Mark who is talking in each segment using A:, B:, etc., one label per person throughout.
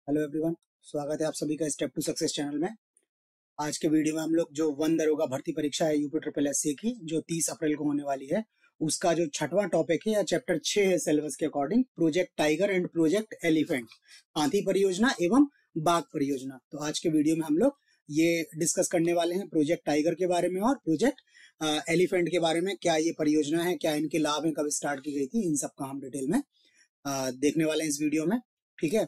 A: Hello everyone, स्वागत है आप सभी का स्टेप टू सक्सेस चैनल में। आज के वीडियो में हम लोग जो वन दरोगा भर्ती परीक्षा है यूपी ट्रिपल एससी की जो 30 अप्रैल को होने वाली है, उसका जो छठवां टॉपिक है या चैप्टर 6 है सिलेबस के according, project tiger and project elephant, हाथी परियोजना एवं बाघ परियोजना। तो आज के वीडियो में हम लोग ये डिस्कस करने वाले हैं प्रोजेक्ट टाइगर के बारे में और प्रोजेक्ट एलिफेंट के बारे में। क्या ये परियोजना है, क्या इनके लाभ है, कब स्टार्ट की गई थी, इन सब का हम डिटेल में देखने वाले हैं इस वीडियो में। ठीक है,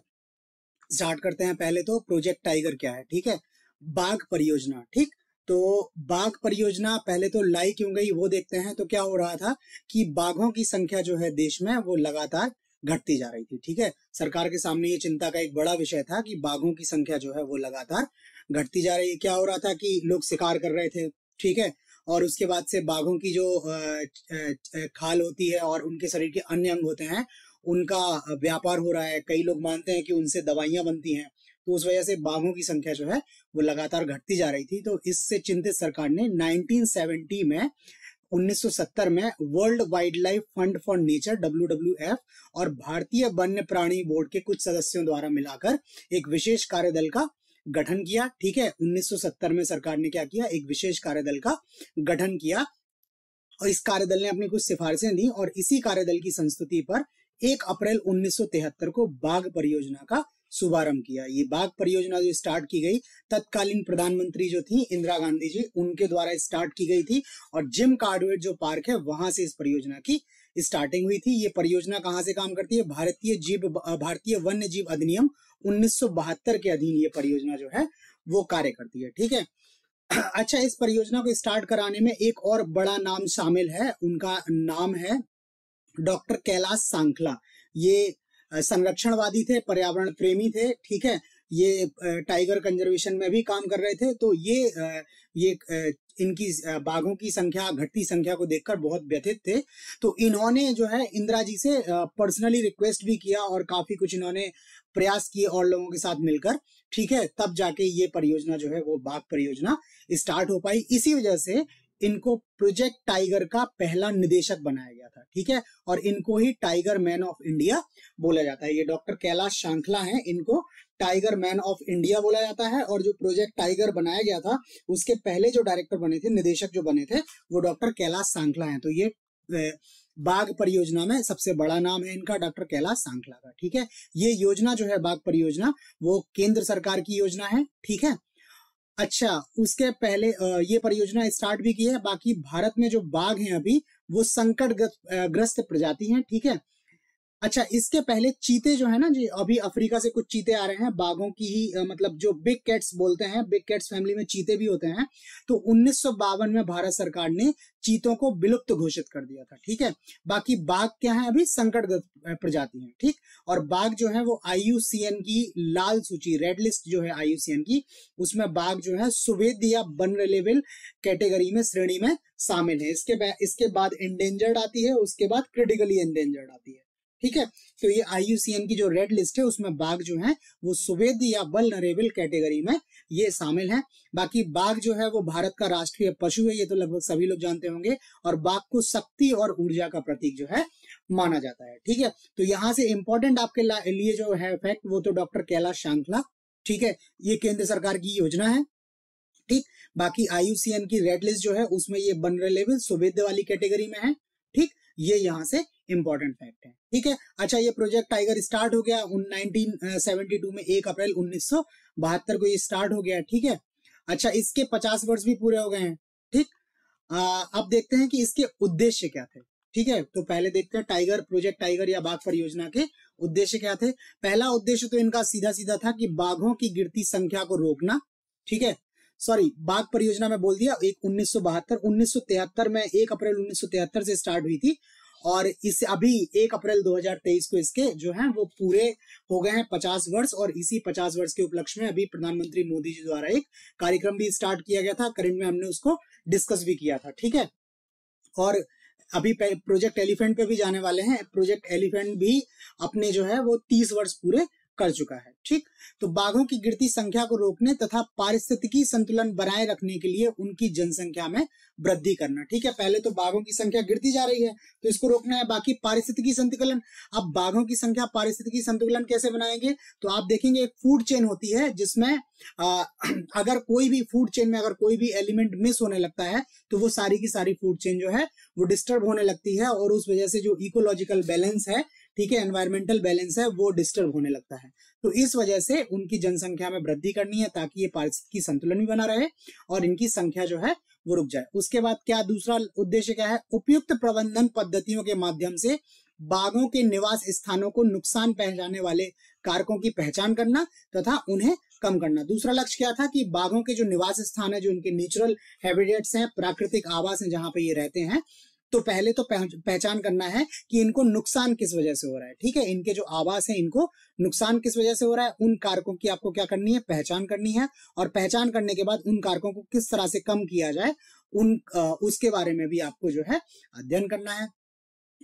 A: स्टार्ट करते हैं। पहले तो प्रोजेक्ट टाइगर क्या है, ठीक है। बाघ परियोजना, ठीक। तो बाघ परियोजना पहले तो लाई क्यों गई वो देखते हैं। तो क्या हो रहा था कि बाघों की संख्या जो है देश में वो लगातार घटती जा रही थी। ठीक है, सरकार के सामने ये चिंता का एक बड़ा विषय था कि बाघों की संख्या जो है वो लगातार घटती जा रही है। क्या हो रहा था कि लोग शिकार कर रहे थे, ठीक है, और उसके बाद से बाघों की जो खाल होती है और उनके शरीर के अन्य अंग होते हैं, उनका व्यापार हो रहा है। कई लोग मानते हैं कि उनसे दवाइयां बनती हैं। तो उस वजह से बाघों की संख्या जो है वो लगातार घटती जा रही थी। तो इससे चिंतित सरकार ने 1970 में 1970 में world wild life fund for nature WWF और भारतीय वन्य प्राणी बोर्ड के कुछ सदस्यों द्वारा मिलाकर एक विशेष कार्यदल का गठन किया। ठीक है, 1970 में सरकार ने क्या किया, एक विशेष कार्यदल का गठन किया और इस कार्यदल ने अपनी कुछ सिफारिशें दी और इसी कार्यदल की संस्तुति पर 1 अप्रैल 1973 को बाघ परियोजना का शुभारंभ किया। ये बाघ परियोजना जो स्टार्ट की गई, तत्कालीन प्रधानमंत्री जो थी इंदिरा गांधी जी, उनके द्वारा स्टार्ट की गई थी और जिम कार्बेट जो पार्क है वहां से इस परियोजना की स्टार्टिंग हुई थी। ये परियोजना कहाँ से काम करती है, भारतीय वन्य जीव अधिनियम 1972 के अधीन ये परियोजना जो है वो कार्य करती है। ठीक है, अच्छा, इस परियोजना को स्टार्ट कराने में एक और बड़ा नाम शामिल है। उनका नाम है डॉक्टर कैलाश सांखला। ये संरक्षणवादी थे, पर्यावरण प्रेमी थे। ठीक है, ये टाइगर कंजर्वेशन में भी काम कर रहे थे। तो ये इनकी बाघों की संख्या, घटती संख्या को देखकर बहुत व्यथित थे। तो इन्होंने जो है इंदिरा जी से पर्सनली रिक्वेस्ट भी किया और काफी कुछ इन्होंने प्रयास किए और लोगों के साथ मिलकर। ठीक है, तब जाके ये परियोजना जो है वो बाघ परियोजना स्टार्ट हो पाई। इसी वजह से इनको प्रोजेक्ट टाइगर का पहला निदेशक बनाया गया था। ठीक है, और इनको ही टाइगर मैन ऑफ इंडिया बोला जाता है। ये डॉक्टर कैलाश सांखला हैं, इनको टाइगर मैन ऑफ इंडिया बोला जाता है। और जो प्रोजेक्ट टाइगर बनाया गया था उसके पहले जो डायरेक्टर बने थे, निदेशक जो बने थे, वो डॉक्टर कैलाश सांखला हैं। तो ये बाघ परियोजना में सबसे बड़ा नाम है इनका, डॉक्टर कैलाश सांखला का। ठीक है, ये योजना जो है बाघ परियोजना वो केंद्र सरकार की योजना है। ठीक है, अच्छा, उसके पहले ये परियोजना स्टार्ट भी की है। बाकी भारत में जो बाघ हैं अभी वो संकट ग्रस्त प्रजाति हैं। ठीक है, अच्छा, इसके पहले चीते जो है ना जी, अभी अफ्रीका से कुछ चीते आ रहे हैं, बाघों की ही मतलब जो बिग कैट्स बोलते हैं, बिग कैट्स फैमिली में चीते भी होते हैं। तो 1952 में भारत सरकार ने चीतों को विलुप्त घोषित कर दिया था। ठीक है, बाकी बाघ क्या है, अभी संकटग्रस्त प्रजाति है। ठीक, और बाघ जो है वो IUCN की लाल सूची, रेड लिस्ट जो है IUCN की, उसमें बाघ जो है सुवेद या वनरेबल कैटेगरी में, श्रेणी में शामिल है। इसके बाद इंडेंजर्ड आती है, उसके बाद क्रिटिकली एंडेंजर्ड आती है। ठीक है, तो ये IUCN की जो रेड लिस्ट है उसमें बाघ जो है वो सुवेद या वल्नरेबल कैटेगरी में ये शामिल है। बाकी बाघ जो है वो भारत का राष्ट्रीय पशु है, ये तो लगभग सभी लोग जानते होंगे। और बाघ को शक्ति और ऊर्जा का प्रतीक जो है माना जाता है। ठीक है, तो यहाँ से इंपॉर्टेंट आपके लिए जो है फैक्ट, वो तो डॉक्टर कैलाश सांखला। ठीक है, ये केंद्र सरकार की योजना है। ठीक, बाकी IUCN की रेड लिस्ट जो है उसमें ये वल्नरेबल सुवेद वाली कैटेगरी में है। ठीक, ये यहाँ से इंपॉर्टेंट फैक्ट है। ठीक है, अच्छा, ये प्रोजेक्ट टाइगर स्टार्ट हो गया 1972 में, 1 अप्रैल 1972 को ये स्टार्ट हो गया। ठीक है, अच्छा, इसके 50 वर्ष भी पूरे हो गए हैं। ठीक, अब देखते हैं कि इसके उद्देश्य क्या थे। ठीक है, तो पहले देखते हैं टाइगर, प्रोजेक्ट टाइगर या बाघ परियोजना के उद्देश्य क्या थे। पहला उद्देश्य तो इनका सीधा सीधा था कि बाघों की गिरती संख्या को रोकना। ठीक है, सॉरी, बाघ परियोजना में बोल दिया, एक 1973 में, 1 अप्रैल 1973 से स्टार्ट हुई थी और इस अभी 1 अप्रैल 2023 को इसके जो है वो पूरे हो गए हैं 50 वर्ष। और इसी 50 वर्ष के उपलक्ष्य में अभी प्रधानमंत्री मोदी जी द्वारा एक कार्यक्रम भी स्टार्ट किया गया था, करंट में हमने उसको डिस्कस भी किया था। ठीक है, और अभी प्रोजेक्ट एलिफेंट पे भी जाने वाले हैं। प्रोजेक्ट एलिफेंट भी अपने जो है वो 30 वर्ष पूरे कर चुका है। ठीक, तो बाघों की गिरती संख्या को रोकने तथा पारिस्थितिकी संतुलन बनाए रखने के लिए उनकी जनसंख्या में वृद्धि करना। ठीक है, पहले तो बाघों की संख्या गिरती जा रही है तो इसको रोकना है। बाकी पारिस्थितिकी संतुलन, अब बाघों की संख्या पारिस्थितिकी संतुलन कैसे बनाएंगे, तो आप देखेंगे एक फूड चेन होती है जिसमें अगर कोई भी फूड चेन में अगर कोई भी एलिमेंट मिस होने लगता है तो वो सारी की सारी फूड चेन जो है वो डिस्टर्ब होने लगती है और उस वजह से जो इकोलॉजिकल बैलेंस है, ठीक है, एनवायरमेंटल बैलेंस है, वो डिस्टर्ब होने लगता है। तो इस वजह से उनकी जनसंख्या में वृद्धि करनी है ताकि ये पारिस्थितिकी संतुलन भी बना रहे और इनकी संख्या जो है वो रुक जाए। उसके बाद क्या दूसरा उद्देश्य क्या है, उपयुक्त प्रबंधन पद्धतियों के माध्यम से बाघों के निवास स्थानों को नुकसान पहुंचाने वाले कारकों की पहचान करना तथा उन्हें कम करना। दूसरा लक्ष्य क्या था कि बाघों के जो निवास स्थान है, जो इनके नेचुरल हैबिटेट्स हैं, प्राकृतिक आवास हैं जहां पे ये रहते हैं, तो पहले तो पहचान करना है कि इनको नुकसान किस वजह से हो रहा है। ठीक है, इनके जो आवास है इनको नुकसान किस वजह से हो रहा है, उन कारकों की आपको क्या करनी है, पहचान करनी है और पहचान करने के बाद उन कारकों को किस तरह से कम किया जाए उसके बारे में भी आपको जो है अध्ययन करना है।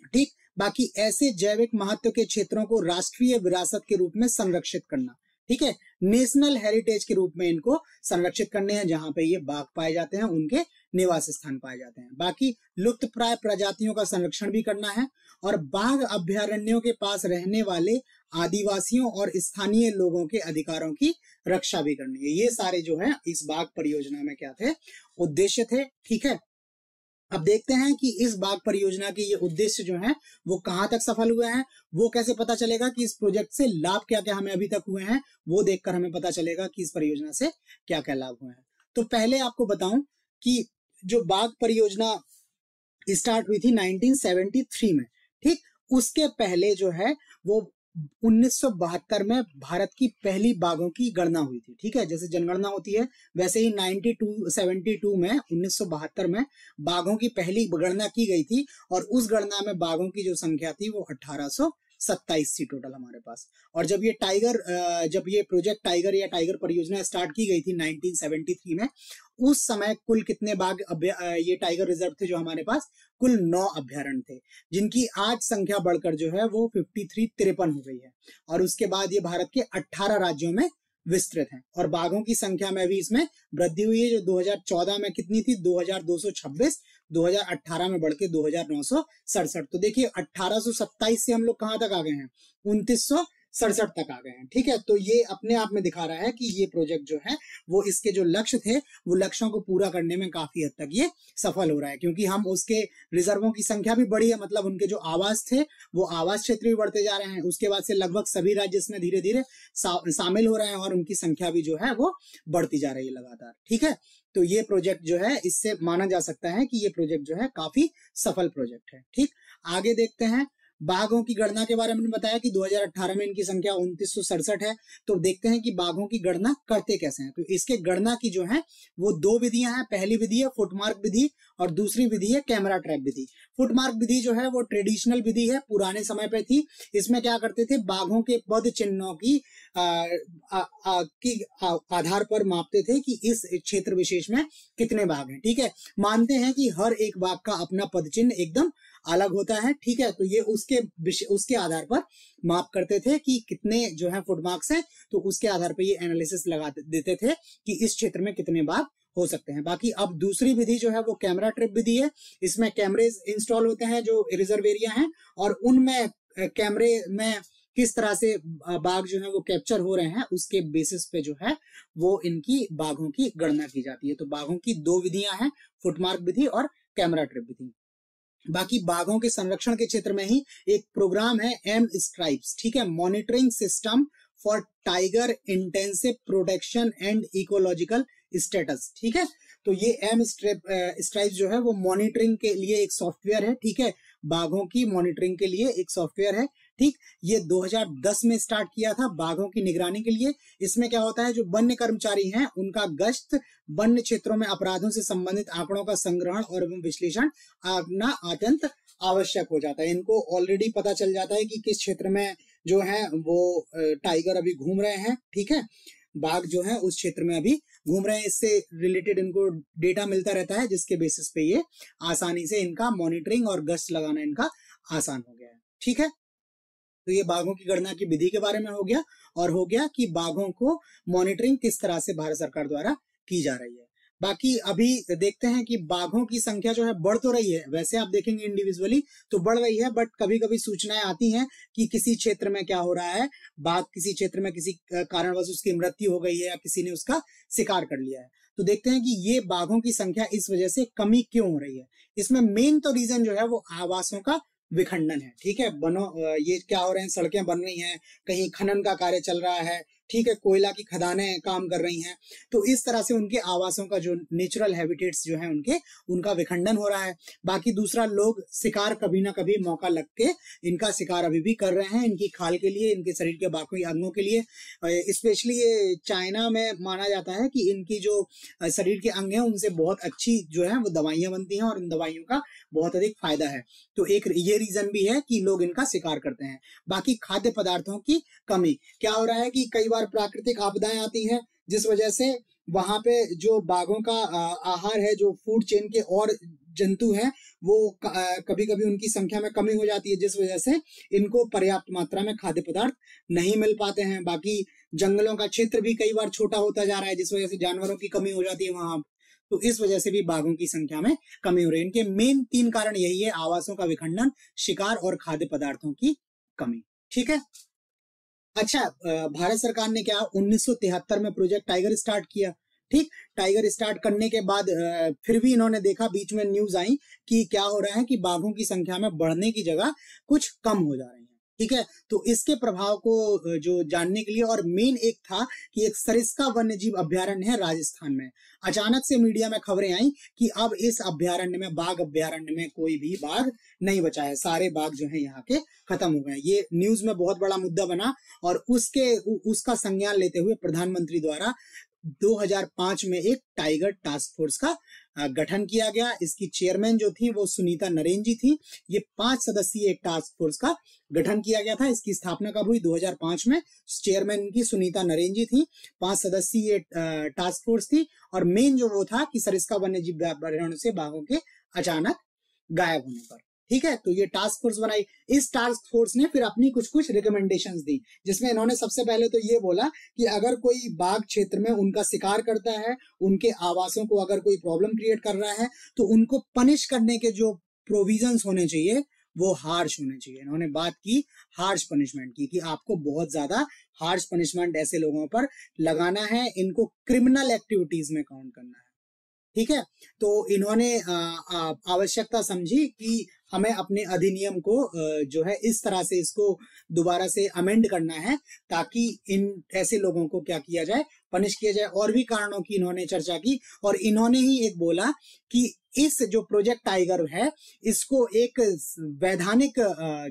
A: ठीक, बाकी ऐसे जैविक महत्व के क्षेत्रों को राष्ट्रीय विरासत के रूप में संरक्षित करना। ठीक है, नेशनल हेरिटेज के रूप में इनको संरक्षित करने हैं जहां पे ये बाघ पाए जाते हैं, उनके निवास स्थान पाए जाते हैं। बाकी लुप्त प्राय प्रजातियों का संरक्षण भी करना है और बाघ अभ्यारण्यों के पास रहने वाले आदिवासियों और स्थानीय लोगों के अधिकारों की रक्षा भी करनी है। ये सारे जो है इस बाघ परियोजना में क्या थे, उद्देश्य थे। ठीक है, अब देखते हैं कि इस बाघ परियोजना के ये उद्देश्य जो हैं वो कहां तक सफल हुए हैं। वो कैसे पता चलेगा कि इस प्रोजेक्ट से लाभ क्या क्या हमें अभी तक हुए हैं, वो देखकर हमें पता चलेगा कि इस परियोजना से क्या क्या लाभ हुए हैं। तो पहले आपको बताऊं कि जो बाघ परियोजना स्टार्ट हुई थी 1973 में, ठीक, उसके पहले जो है वो 1972 में भारत की पहली बाघों की गणना हुई थी। ठीक है, जैसे जनगणना होती है वैसे ही 72 में 1972 में बाघों की पहली गणना की गई थी और उस गणना में बाघों की जो संख्या थी वो 1827 थी टोटल हमारे पास। और जब ये प्रोजेक्ट टाइगर या टाइगर परियोजना स्टार्ट की गई थी 1973 में, उस समय कुल कितने बाघ ये टाइगर रिजर्व थे जो हमारे पास, कुल 9 अभ्यारण्य थे, जिनकी आज संख्या बढ़कर जो है वो 53 हो गई है और उसके बाद ये भारत के 18 राज्यों में विस्तृत हैं। और बाघों की संख्या में भी इसमें वृद्धि हुई है, जो 2014 में कितनी थी, 2226, 2018 में बढ़ के 2967। तो देखिए 1827 से हम लोग कहां तक आ गए हैं, 2967 तक आ गए हैं। ठीक है, तो ये अपने आप में दिखा रहा है कि ये प्रोजेक्ट जो है वो इसके जो लक्ष्य थे वो लक्ष्यों को पूरा करने में काफी हद तक ये सफल हो रहा है, क्योंकि हम उसके रिजर्वों की संख्या भी बढ़ी है, मतलब उनके जो आवास थे वो आवास क्षेत्र भी बढ़ते जा रहे हैं। उसके बाद से लगभग सभी राज्य इसमें धीरे धीरे शामिल हो रहे हैं और उनकी संख्या भी जो है वो बढ़ती जा रही है लगातार। ठीक है, तो ये प्रोजेक्ट जो है इससे माना जा सकता है कि ये प्रोजेक्ट जो है काफी सफल प्रोजेक्ट है। ठीक, आगे देखते हैं। बाघों की गणना के बारे में बताया कि 2018 में इनकी संख्या 2967 है। तो देखते हैं कि बाघों की गणना करते कैसे हैं। तो इसके गणना की जो है वो 2 विधियां हैं। पहली विधि है फुटमार्क विधि और दूसरी विधि है कैमरा ट्रैप विधि। फुटमार्क विधि जो है वो ट्रेडिशनल विधि है, पुराने समय पे थी। इसमें क्या करते थे, बाघों के पद चिन्हों की आधार पर मापते थे कि इस क्षेत्र विशेष में कितने बाघ हैं। ठीक है, मानते हैं कि हर एक बाघ का अपना पद चिन्ह एकदम अलग होता है। ठीक है, तो ये उसके आधार पर माप करते थे कि कितने जो है फुटमार्क्स हैं, तो उसके आधार पर ये एनालिसिस लगा देते थे कि इस क्षेत्र में कितने बाघ हो सकते हैं। बाकी अब दूसरी विधि जो है वो कैमरा ट्रैप विधि है। इसमें कैमरेज इंस्टॉल होते हैं जो रिजर्व एरिया है और उनमें कैमरे में किस तरह से बाघ जो है वो कैप्चर हो रहे हैं उसके बेसिस पे जो है वो इनकी बाघों की गणना की जाती है। तो बाघों की 2 विधियां हैं, फुटमार्क विधि और कैमरा ट्रैप विधि। बाकी बाघों के संरक्षण के क्षेत्र में ही एक प्रोग्राम है एम स्ट्राइप्स। ठीक है, monitoring system for tiger intensive protection and ecological status. ठीक है, तो ये एम स्ट्राइप्स जो है वो मॉनिटरिंग के लिए एक सॉफ्टवेयर है। ठीक है, बाघों की मॉनिटरिंग के लिए एक सॉफ्टवेयर है। ठीक, ये 2010 में स्टार्ट किया था बाघों की निगरानी के लिए। इसमें क्या होता है, जो वन्य कर्मचारी हैं उनका गश्त, वन्य क्षेत्रों में अपराधों से संबंधित आंकड़ों का संग्रहण और विश्लेषण करना अत्यंत आवश्यक हो जाता है। इनको ऑलरेडी पता चल जाता है कि किस क्षेत्र में जो है वो टाइगर अभी घूम रहे हैं। ठीक है, बाघ जो है उस क्षेत्र में अभी घूम रहे हैं, इससे रिलेटेड इनको डेटा मिलता रहता है, जिसके बेसिस पे ये आसानी से इनका मॉनिटरिंग और गश्त लगाना इनका आसान हो गया है। ठीक है, तो ये बाघों की गणना की विधि के बारे में हो गया, और हो गया कि बाघों को मॉनिटरिंग किस तरह से भारत सरकार द्वारा की जा रही है। बाकी अभी देखते हैं कि बाघों की संख्या जो है बढ़ तो रही है, वैसे आप देखेंगे इंडिविजुअली तो बढ़ रही है, बट कभी कभी सूचनाएं आती हैं कि किसी क्षेत्र में क्या हो रहा है, बाघ किसी क्षेत्र में किसी कारणवश उसकी मृत्यु हो गई है या किसी ने उसका शिकार कर लिया है। तो देखते हैं कि ये बाघों की संख्या इस वजह से कमी क्यों हो रही है। इसमें मेन तो रीजन जो है वो आवासों का विखंडन है। ठीक है, ये क्या हो रहे हैं, सड़कें बन रही हैं, कहीं खनन का कार्य चल रहा है, ठीक है, कोयला की खदानें काम कर रही हैं, तो इस तरह से उनके आवासों का जो नेचुरल हैबिटेट्स जो है उनका विखंडन हो रहा है। बाकी दूसरा, लोग शिकार कभी ना कभी मौका लग के इनका शिकार अभी भी कर रहे हैं, इनकी खाल के लिए, इनके शरीर के बाकी अंगों के लिए। स्पेशली ये चाइना में माना जाता है कि इनकी जो शरीर के अंग है उनसे बहुत अच्छी जो है वो दवाइयां बनती हैं, और इन दवाइयों का बहुत अधिक फायदा है। तो एक ये रीजन भी है कि लोग इनका शिकार करते हैं। बाकी खाद्य पदार्थों की कमी, क्या हो रहा है कि कई बार प्राकृतिक आपदाएं आती हैं, जिस वजह से वहां पे जो बाघों का आहार है, जो फूड चेन के और जंतु हैं, वो कभी कभी उनकी संख्या में कमी हो जाती है, जिस वजह से इनको पर्याप्त मात्रा में खाद्य पदार्थ नहीं मिल पाते हैं। बाकी जंगलों का क्षेत्र भी कई बार छोटा होता जा रहा है, जिस वजह से जानवरों की कमी हो जाती है वहां, तो इस वजह से भी बाघों की संख्या में कमी हो रही है। इनके मेन 3 कारण यही है, आवासों का विखंडन, शिकार और खाद्य पदार्थों की कमी। ठीक है, अच्छा, भारत सरकार ने क्या 1973 में प्रोजेक्ट टाइगर स्टार्ट किया। ठीक, टाइगर स्टार्ट करने के बाद फिर भी इन्होंने देखा, बीच में न्यूज आई कि क्या हो रहा है कि बाघों की संख्या में बढ़ने की जगह कुछ कम हो जा रही है। ठीक है, तो इसके प्रभाव को जो जानने के लिए, और मेन एक था कि एक सरिस्का वन्य जीव अभ्यारण्य है राजस्थान में। अचानक से मीडिया में खबरें आई कि अब इस अभ्यारण्य में, बाघ अभ्यारण्य में कोई भी बाघ नहीं बचा है, सारे बाघ जो है यहाँ के खत्म हो गए। ये न्यूज में बहुत बड़ा मुद्दा बना, और उसका संज्ञान लेते हुए प्रधानमंत्री द्वारा 2005 में एक टाइगर टास्क फोर्स का गठन किया गया। इसकी चेयरमैन जो थी वो सुनीता नरेन जी थी। ये 5 सदस्यीय एक टास्क फोर्स का गठन किया गया था। इसकी स्थापना कब हुई? 2005 में। चेयरमैन की सुनीता नरेन जी थी। 5 सदस्यीय टास्क फोर्स थी, और मेन जो वो था कि सरिस्का वन्य जीव अभ्यारण्य से बाघों के अचानक गायब होने पर। ठीक है, तो ये टास्क फोर्स बनाई। इस टास्क फोर्स ने फिर अपनी कुछ रिकमेंडेशंस दी, जिसमें इन्होंने सबसे पहले तो ये बोला कि अगर कोई बाघ क्षेत्र में उनका शिकार करता है, उनके आवासों को अगर कोई प्रॉब्लम क्रिएट कर रहा है, तो उनको पनिश करने के जो प्रोविजंस होने चाहिए वो हार्श होने चाहिए। इन्होंने बात की हार्श पनिशमेंट की, कि आपको बहुत ज्यादा हार्श पनिशमेंट ऐसे लोगों पर लगाना है, इनको क्रिमिनल एक्टिविटीज में काउंट करना है। ठीक है, तो इन्होंने आवश्यकता समझी कि हमें अपने अधिनियम को जो है इस तरह से इसको दोबारा से अमेंड करना है, ताकि इन ऐसे लोगों को क्या किया जाए, पनिश किया जाए। और भी कारणों की इन्होंने चर्चा की, और इन्होंने ही एक बोला कि इस जो प्रोजेक्ट टाइगर है, इसको एक वैधानिक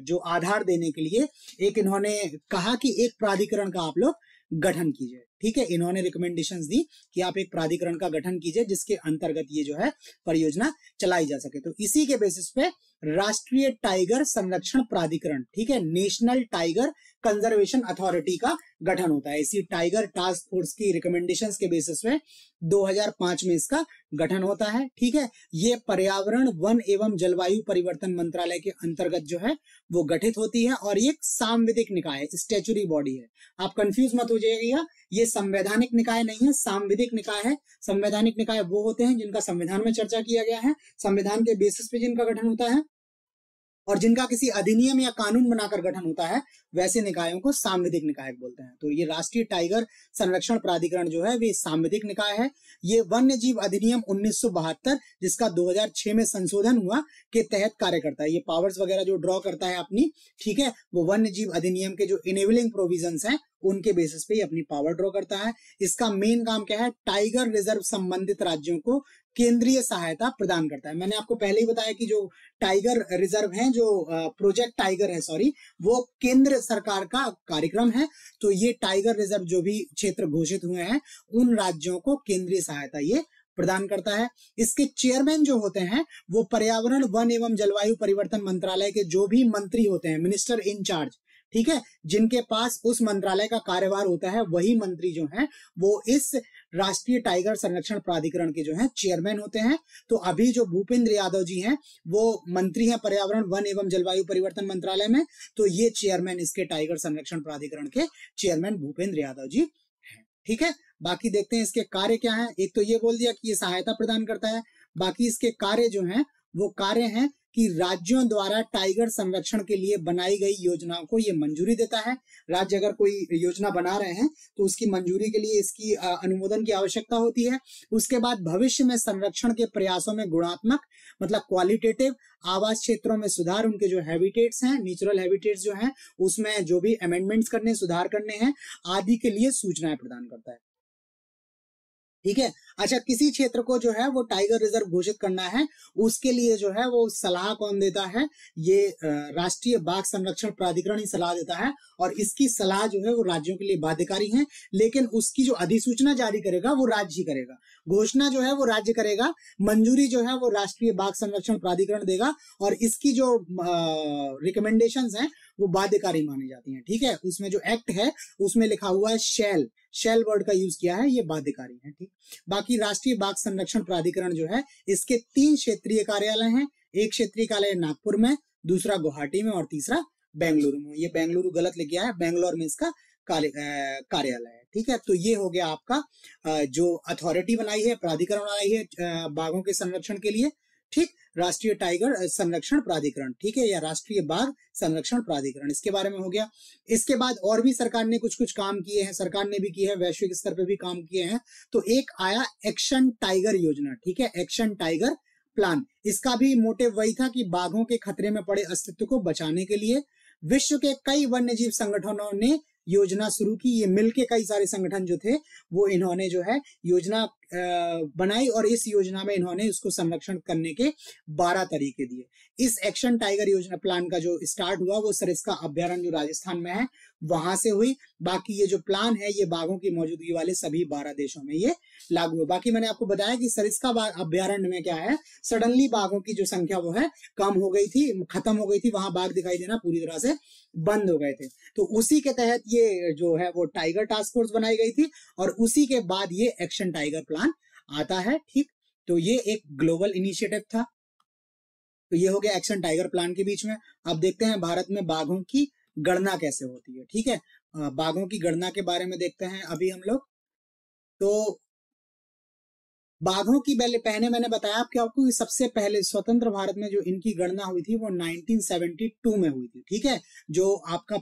A: जो आधार देने के लिए एक इन्होंने कहा कि एक प्राधिकरण का आप लोग गठन कीजिए। ठीक है, इन्होंने रिकमेंडेशंस दी कि आप एक प्राधिकरण का गठन कीजिए, जिसके अंतर्गत ये जो है परियोजना चलाई जा सके। तो इसी के बेसिस पे राष्ट्रीय टाइगर संरक्षण प्राधिकरण, ठीक है, नेशनल टाइगर कंजर्वेशन अथॉरिटी का गठन होता है। इसी टाइगर टास्क फोर्स की रिकमेंडेशंस के बेसिस पे 2005 में इसका गठन होता है। ठीक है, ये पर्यावरण, वन एवं जलवायु परिवर्तन मंत्रालय के अंतर्गत जो है वो गठित होती है, और ये एक सांविधिक निकाय, स्टैच्यूटरी बॉडी है। आप कंफ्यूज मत हो जाइएगा, ये संवैधानिक निकाय नहीं है, सांविधिक निकाय है। संवैधानिक निकाय वो होते हैं जिनका संविधान में चर्चा किया गया है, संविधान के बेसिस पे जिनका गठन होता है, और जिनका किसी अधिनियम या कानून बनाकर गठन होता है, वैसे निकायों को सांविधिक निकाय बोलते हैं। तो ये राष्ट्रीय टाइगर संरक्षण प्राधिकरण जो है वे सांविधिक निकाय है। ये वन्य जीव अधिनियम 1972, जिसका 2006 में संशोधन हुआ, के तहत कार्य करता है। ये पावर्स वगैरह जो ड्रॉ करता है अपनी, ठीक है, वो वन्य जीव अधिनियम के जो इनेबलिंग प्रोविजंस हैं उनके बेसिस पे अपनी पावर ड्रॉ करता है। इसका मेन काम क्या है? टाइगर रिजर्व संबंधित राज्यों को केंद्रीय सहायता प्रदान करता है। मैंने आपको पहले ही बताया कि जो टाइगर रिजर्व है, जो प्रोजेक्ट टाइगर है, सॉरी, वो केंद्र सरकार का कार्यक्रम है। तो ये टाइगर रिजर्व जो भी क्षेत्र घोषित हुए हैं, उन राज्यों को केंद्रीय सहायता ये प्रदान करता है। इसके चेयरमैन जो होते हैं वो पर्यावरण, वन एवं जलवायु परिवर्तन मंत्रालय के जो भी मंत्री होते हैं, मिनिस्टर इन चार्ज, ठीक है, जिनके पास उस मंत्रालय का कार्यभार होता है वही मंत्री जो है वो इस राष्ट्रीय टाइगर संरक्षण प्राधिकरण के जो है चेयरमैन होते हैं। तो अभी जो भूपेंद्र यादव जी हैं वो मंत्री हैं पर्यावरण वन एवं जलवायु परिवर्तन मंत्रालय में, तो ये चेयरमैन इसके टाइगर संरक्षण प्राधिकरण के चेयरमैन भूपेंद्र यादव जी हैं। ठीक है, बाकी देखते हैं इसके कार्य क्या है। एक तो ये बोल दिया कि ये सहायता प्रदान करता है, बाकी इसके कार्य जो हैं वो कार्य हैं कि राज्यों द्वारा टाइगर संरक्षण के लिए बनाई गई योजनाओं को ये मंजूरी देता है। राज्य अगर कोई योजना बना रहे हैं तो उसकी मंजूरी के लिए इसकी अनुमोदन की आवश्यकता होती है। उसके बाद भविष्य में संरक्षण के प्रयासों में गुणात्मक मतलब क्वालिटेटिव आवास क्षेत्रों में सुधार, उनके जो हैबिटेट्स हैं, नेचुरल हैबिटेट्स जो हैं, उसमें जो भी अमेंडमेंट्स करने, सुधार करने हैं आदि के लिए सूचनाएं प्रदान करता है। ठीक है, अच्छा, किसी क्षेत्र को जो है वो टाइगर रिजर्व घोषित करना है, उसके लिए जो है वो सलाह कौन देता है? ये राष्ट्रीय बाघ संरक्षण प्राधिकरण ही सलाह देता है, और इसकी सलाह जो है वो राज्यों के लिए बाध्यकारी है, लेकिन उसकी जो अधिसूचना जारी करेगा वो राज्य ही करेगा। घोषणा जो है वो राज्य करेगा, मंजूरी जो है वो राष्ट्रीय बाघ संरक्षण प्राधिकरण देगा, और इसकी जो रिकमेंडेशंस हैं वो बाध्यकारी मानी जाती हैं। ठीक है, उसमें जो एक्ट है उसमें लिखा हुआ है शेल वर्ड का यूज किया है, ये बाध्यकारी है। ठीक, बाकी राष्ट्रीय बाघ संरक्षण प्राधिकरण जो है इसके 3 क्षेत्रीय कार्यालय हैं। एक क्षेत्रीय कार्यालय नागपुर में, दूसरा गुवाहाटी में और तीसरा बेंगलुरु में। ये बेंगलुरु गलत लिख गया है, बेंगलोर में इसका कार्यालय है। ठीक है, तो ये हो गया आपका जो अथॉरिटी बनाई है, प्राधिकरण बनाई है बाघों के संरक्षण के लिए। ठीक, राष्ट्रीय टाइगर संरक्षण प्राधिकरण, ठीक है, या राष्ट्रीय बाघ संरक्षण प्राधिकरण, इसके बारे में हो गया। इसके बाद और भी सरकार ने कुछ कुछ काम किए हैं, सरकार ने भी किए हैं, वैश्विक स्तर पे भी काम किए हैं। तो एक आया एक्शन टाइगर योजना, ठीक है, एक्शन टाइगर प्लान। इसका भी मोटिव वही था कि बाघों के खतरे में पड़े अस्तित्व को बचाने के लिए विश्व के कई वन्यजीव संगठनों ने योजना शुरू की। ये मिलके कई सारे संगठन जो थे वो इन्होंने जो है योजना बनाई, और इस योजना में इन्होंने उसको संरक्षण करने के 12 तरीके दिए। इस एक्शन टाइगर योजना प्लान का जो स्टार्ट हुआ वो सरिस्का अभ्यारण्य जो राजस्थान में है वहां से हुई। बाकी ये जो प्लान है ये बाघों की मौजूदगी वाले सभी 12 देशों में ये लागू है। बाकी मैंने आपको बताया कि सरिस्का अभ्यारण्य में क्या है, सडनली बाघों की जो संख्या वो है कम हो गई थी, खत्म हो गई थी, वहां बाघ दिखाई देना पूरी तरह से बंद हो गए थे। तो उसी के तहत ये जो है वो टाइगर टास्क फोर्स बनाई गई थी, और उसी के बाद ये एक्शन टाइगर प्लान आता है। ठीक, तो ये एक ग्लोबल इनिशिएटिव था। तो ये हो गया एक्शन टाइगर प्लान के बीच में। अब देखते हैं भारत में बाघों की गणना कैसे होती है। ठीक है, बाघों की गणना के बारे में देखते हैं अभी हम लोग। तो बाघों की पहले मैंने बताया कि आपको सबसे पहले स्वतंत्र भारत में जो इनकी गणना हुई थी वो 1972 में हुई थी। ठीक है, जो आपका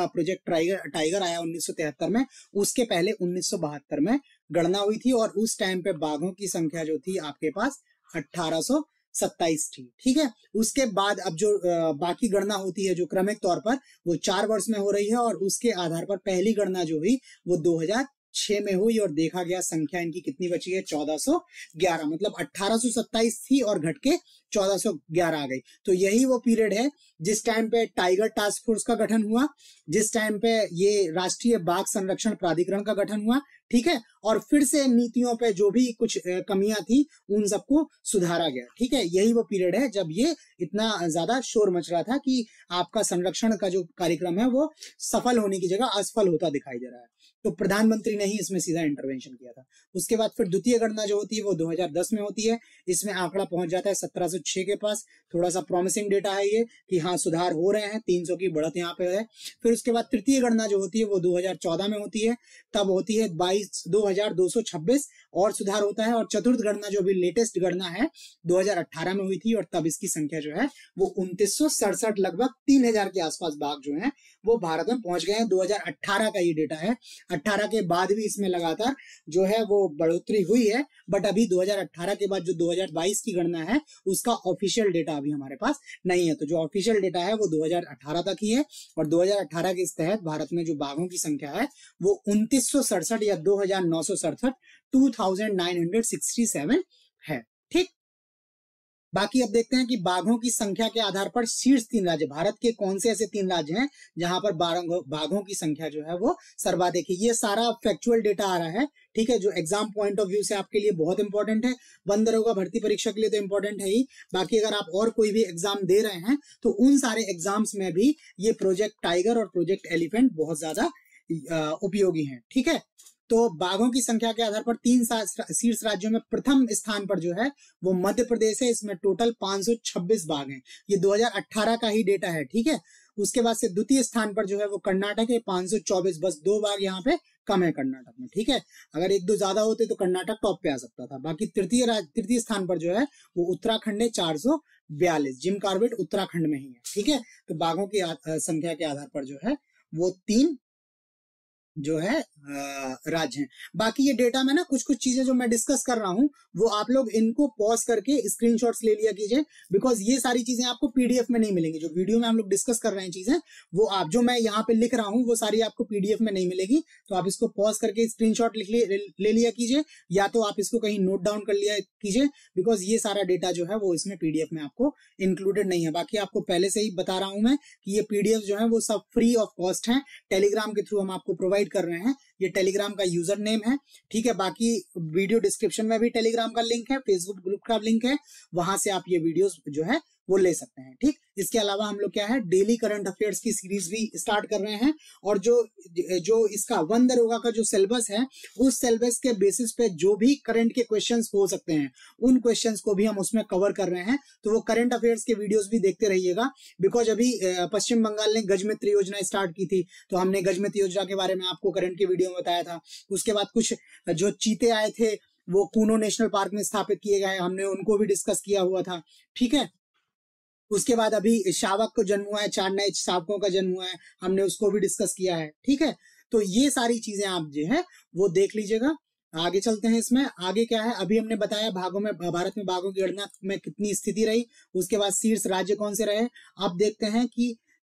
A: प्रोजेक्ट टाइगर आया 1973 में, उसके पहले 1972 में गणना हुई थी, और उस टाइम पे बाघों की संख्या जो थी आपके पास 1827 थी। ठीक है, उसके बाद अब जो बाकी गणना होती है जो क्रमिक तौर पर वो 4 वर्ष में हो रही है, और उसके आधार पर पहली गणना जो हुई वो 2006 में हुई, और देखा गया संख्या इनकी कितनी बची है, 1411। मतलब 1827 थी और घट के 1411 आ गई। तो यही वो पीरियड है जिस टाइम पे टाइगर टास्क फोर्स का गठन हुआ, जिस टाइम पे ये राष्ट्रीय बाघ संरक्षण प्राधिकरण का गठन हुआ। ठीक है, और फिर से नीतियों पे जो भी कुछ कमियां थी उन सबको सुधारा गया। ठीक है, यही वो पीरियड है जब ये इतना ज्यादा शोर मच रहा था कि आपका संरक्षण का जो कार्यक्रम है वो सफल होने की जगह असफल होता दिखाई दे रहा है। तो प्रधानमंत्री ने ही इसमें सीधा इंटरवेंशन किया था। उसके बाद फिर द्वितीय गणना जो होती है वो 2010 में होती है। इसमें आंकड़ा पहुंच जाता है 1706 के पास। थोड़ा सा प्रॉमिसिंग डेटा है ये कि हाँ सुधार हो रहे हैं, 300 की बढ़त यहाँ पे है। फिर उसके बाद तृतीय गणना जो होती है वो 2014 में होती है, तब होती है 2226 और सुधार होता है। और चतुर्थ गणना जो भी लेटेस्ट गणना है 2018 में हुई थी, और तब इसकी संख्या जो है वो 2967, लगभग 3000 के आसपास बाघ जो है वो भारत में पहुंच गए हैं। 2018 का ये डेटा है। 18 के बाद भी इसमें लगातार जो है वो बढ़ोतरी हुई है, बट अभी 2018 के बाद जो 2022 की गणना है उसका ऑफिशियल डेटा अभी हमारे पास नहीं है। तो जो ऑफिशियल डेटा है वो 2018 तक ही है, और 2018 के इस तहत भारत में जो बाघों की संख्या है वो 2967 या 2967 2967 है। ठीक। बाकी अब देखते हैं कि बाघों की संख्या के आधार पर शीर्ष 3 राज्य, भारत के कौन से ऐसे 3 राज्य हैं जहां पर बाघों की संख्या जो है वो सर्वाधिक है। ये सारा फैक्चुअल डेटा आ रहा है, ठीक है, जो एग्जाम पॉइंट ऑफ व्यू से आपके लिए बहुत इंपॉर्टेंट है। वन दरोगा भर्ती परीक्षा के लिए तो इंपॉर्टेंट है ही, बाकी अगर आप और कोई भी एग्जाम दे रहे हैं तो उन सारे एग्जाम्स में भी ये प्रोजेक्ट टाइगर और प्रोजेक्ट एलिफेंट बहुत ज्यादा उपयोगी हैं, ठीक है। तो बाघों की संख्या के आधार पर 3 शीर्ष राज्यों में प्रथम स्थान पर जो है वो मध्य प्रदेश है, इसमें टोटल 526 बाघ हैं। ये 2018 का ही डेटा है, ठीक है। उसके बाद से द्वितीय स्थान पर जो है वो कर्नाटक है, 524, बस 2 बाघ यहाँ पे कम है कर्नाटक में, ठीक है। अगर 1-2 ज्यादा होते तो कर्नाटक टॉप पे आ सकता था। बाकी तृतीय स्थान पर जो है वो उत्तराखंड है, 442। जिम कॉर्बेट उत्तराखंड में ही है, ठीक है। तो बाघों की संख्या के आधार पर जो है वो 3 जो है राज्य हैं। बाकी ये डेटा में ना कुछ कुछ चीजें जो मैं डिस्कस कर रहा हूं वो आप लोग इनको पॉज करके स्क्रीनशॉट्स ले लिया कीजिए, बिकॉज ये सारी चीजें आपको पीडीएफ में नहीं मिलेंगी। जो वीडियो में हम लोग डिस्कस कर रहे हैं चीजें, वो आप जो मैं यहाँ पे लिख रहा हूँ वो सारी आपको पीडीएफ में नहीं मिलेगी। तो आप इसको पॉज करके स्क्रीनशॉट ले लिया कीजिए, या तो आप इसको कहीं नोट डाउन कर लिया कीजिए, बिकॉज ये सारा डेटा जो है वो इसमें पीडीएफ में आपको इंक्लूडेड नहीं है। बाकी आपको पहले से ही बता रहा हूं मैं कि ये पीडीएफ जो है वो सब फ्री ऑफ कॉस्ट है, टेलीग्राम के थ्रू हम आपको प्रोवाइड कर रहे हैं। ये टेलीग्राम का यूजर नेम है, ठीक है। बाकी वीडियो डिस्क्रिप्शन में भी टेलीग्राम का लिंक है, फेसबुक ग्रुप का लिंक है, वहां से आप ये वीडियोस जो है वो ले सकते हैं, ठीक। इसके अलावा हम लोग क्या है डेली करंट अफेयर्स की सीरीज भी स्टार्ट कर रहे हैं, और जो इसका वन दरोगा का जो सिलेबस है उस सिलेबस के बेसिस पे जो भी करंट के क्वेश्चंस हो सकते हैं उन क्वेश्चंस को भी हम उसमें कवर कर रहे हैं। तो वो करंट अफेयर्स के वीडियोस भी देखते रहिएगा, बिकॉज अभी पश्चिम बंगाल ने गजमित्र योजना स्टार्ट की थी, तो हमने गजमित्र योजना के बारे में आपको करंट के वीडियो में बताया था। उसके बाद कुछ जो चीते आए थे वो कूनो नेशनल पार्क में स्थापित किए गए, हमने उनको भी डिस्कस किया हुआ था, ठीक है। उसके बाद अभी शावक को जन्म हुआ है, 4 नए शावकों का जन्म हुआ है, हमने उसको भी डिस्कस किया है, ठीक है। तो ये सारी चीजें आप जो है वो देख लीजिएगा। आगे चलते हैं, इसमें आगे क्या है, अभी हमने बताया भागों में भारत में बाघों की गणना में कितनी स्थिति रही, उसके बाद शीर्ष राज्य कौन से रहे। अब देखते हैं कि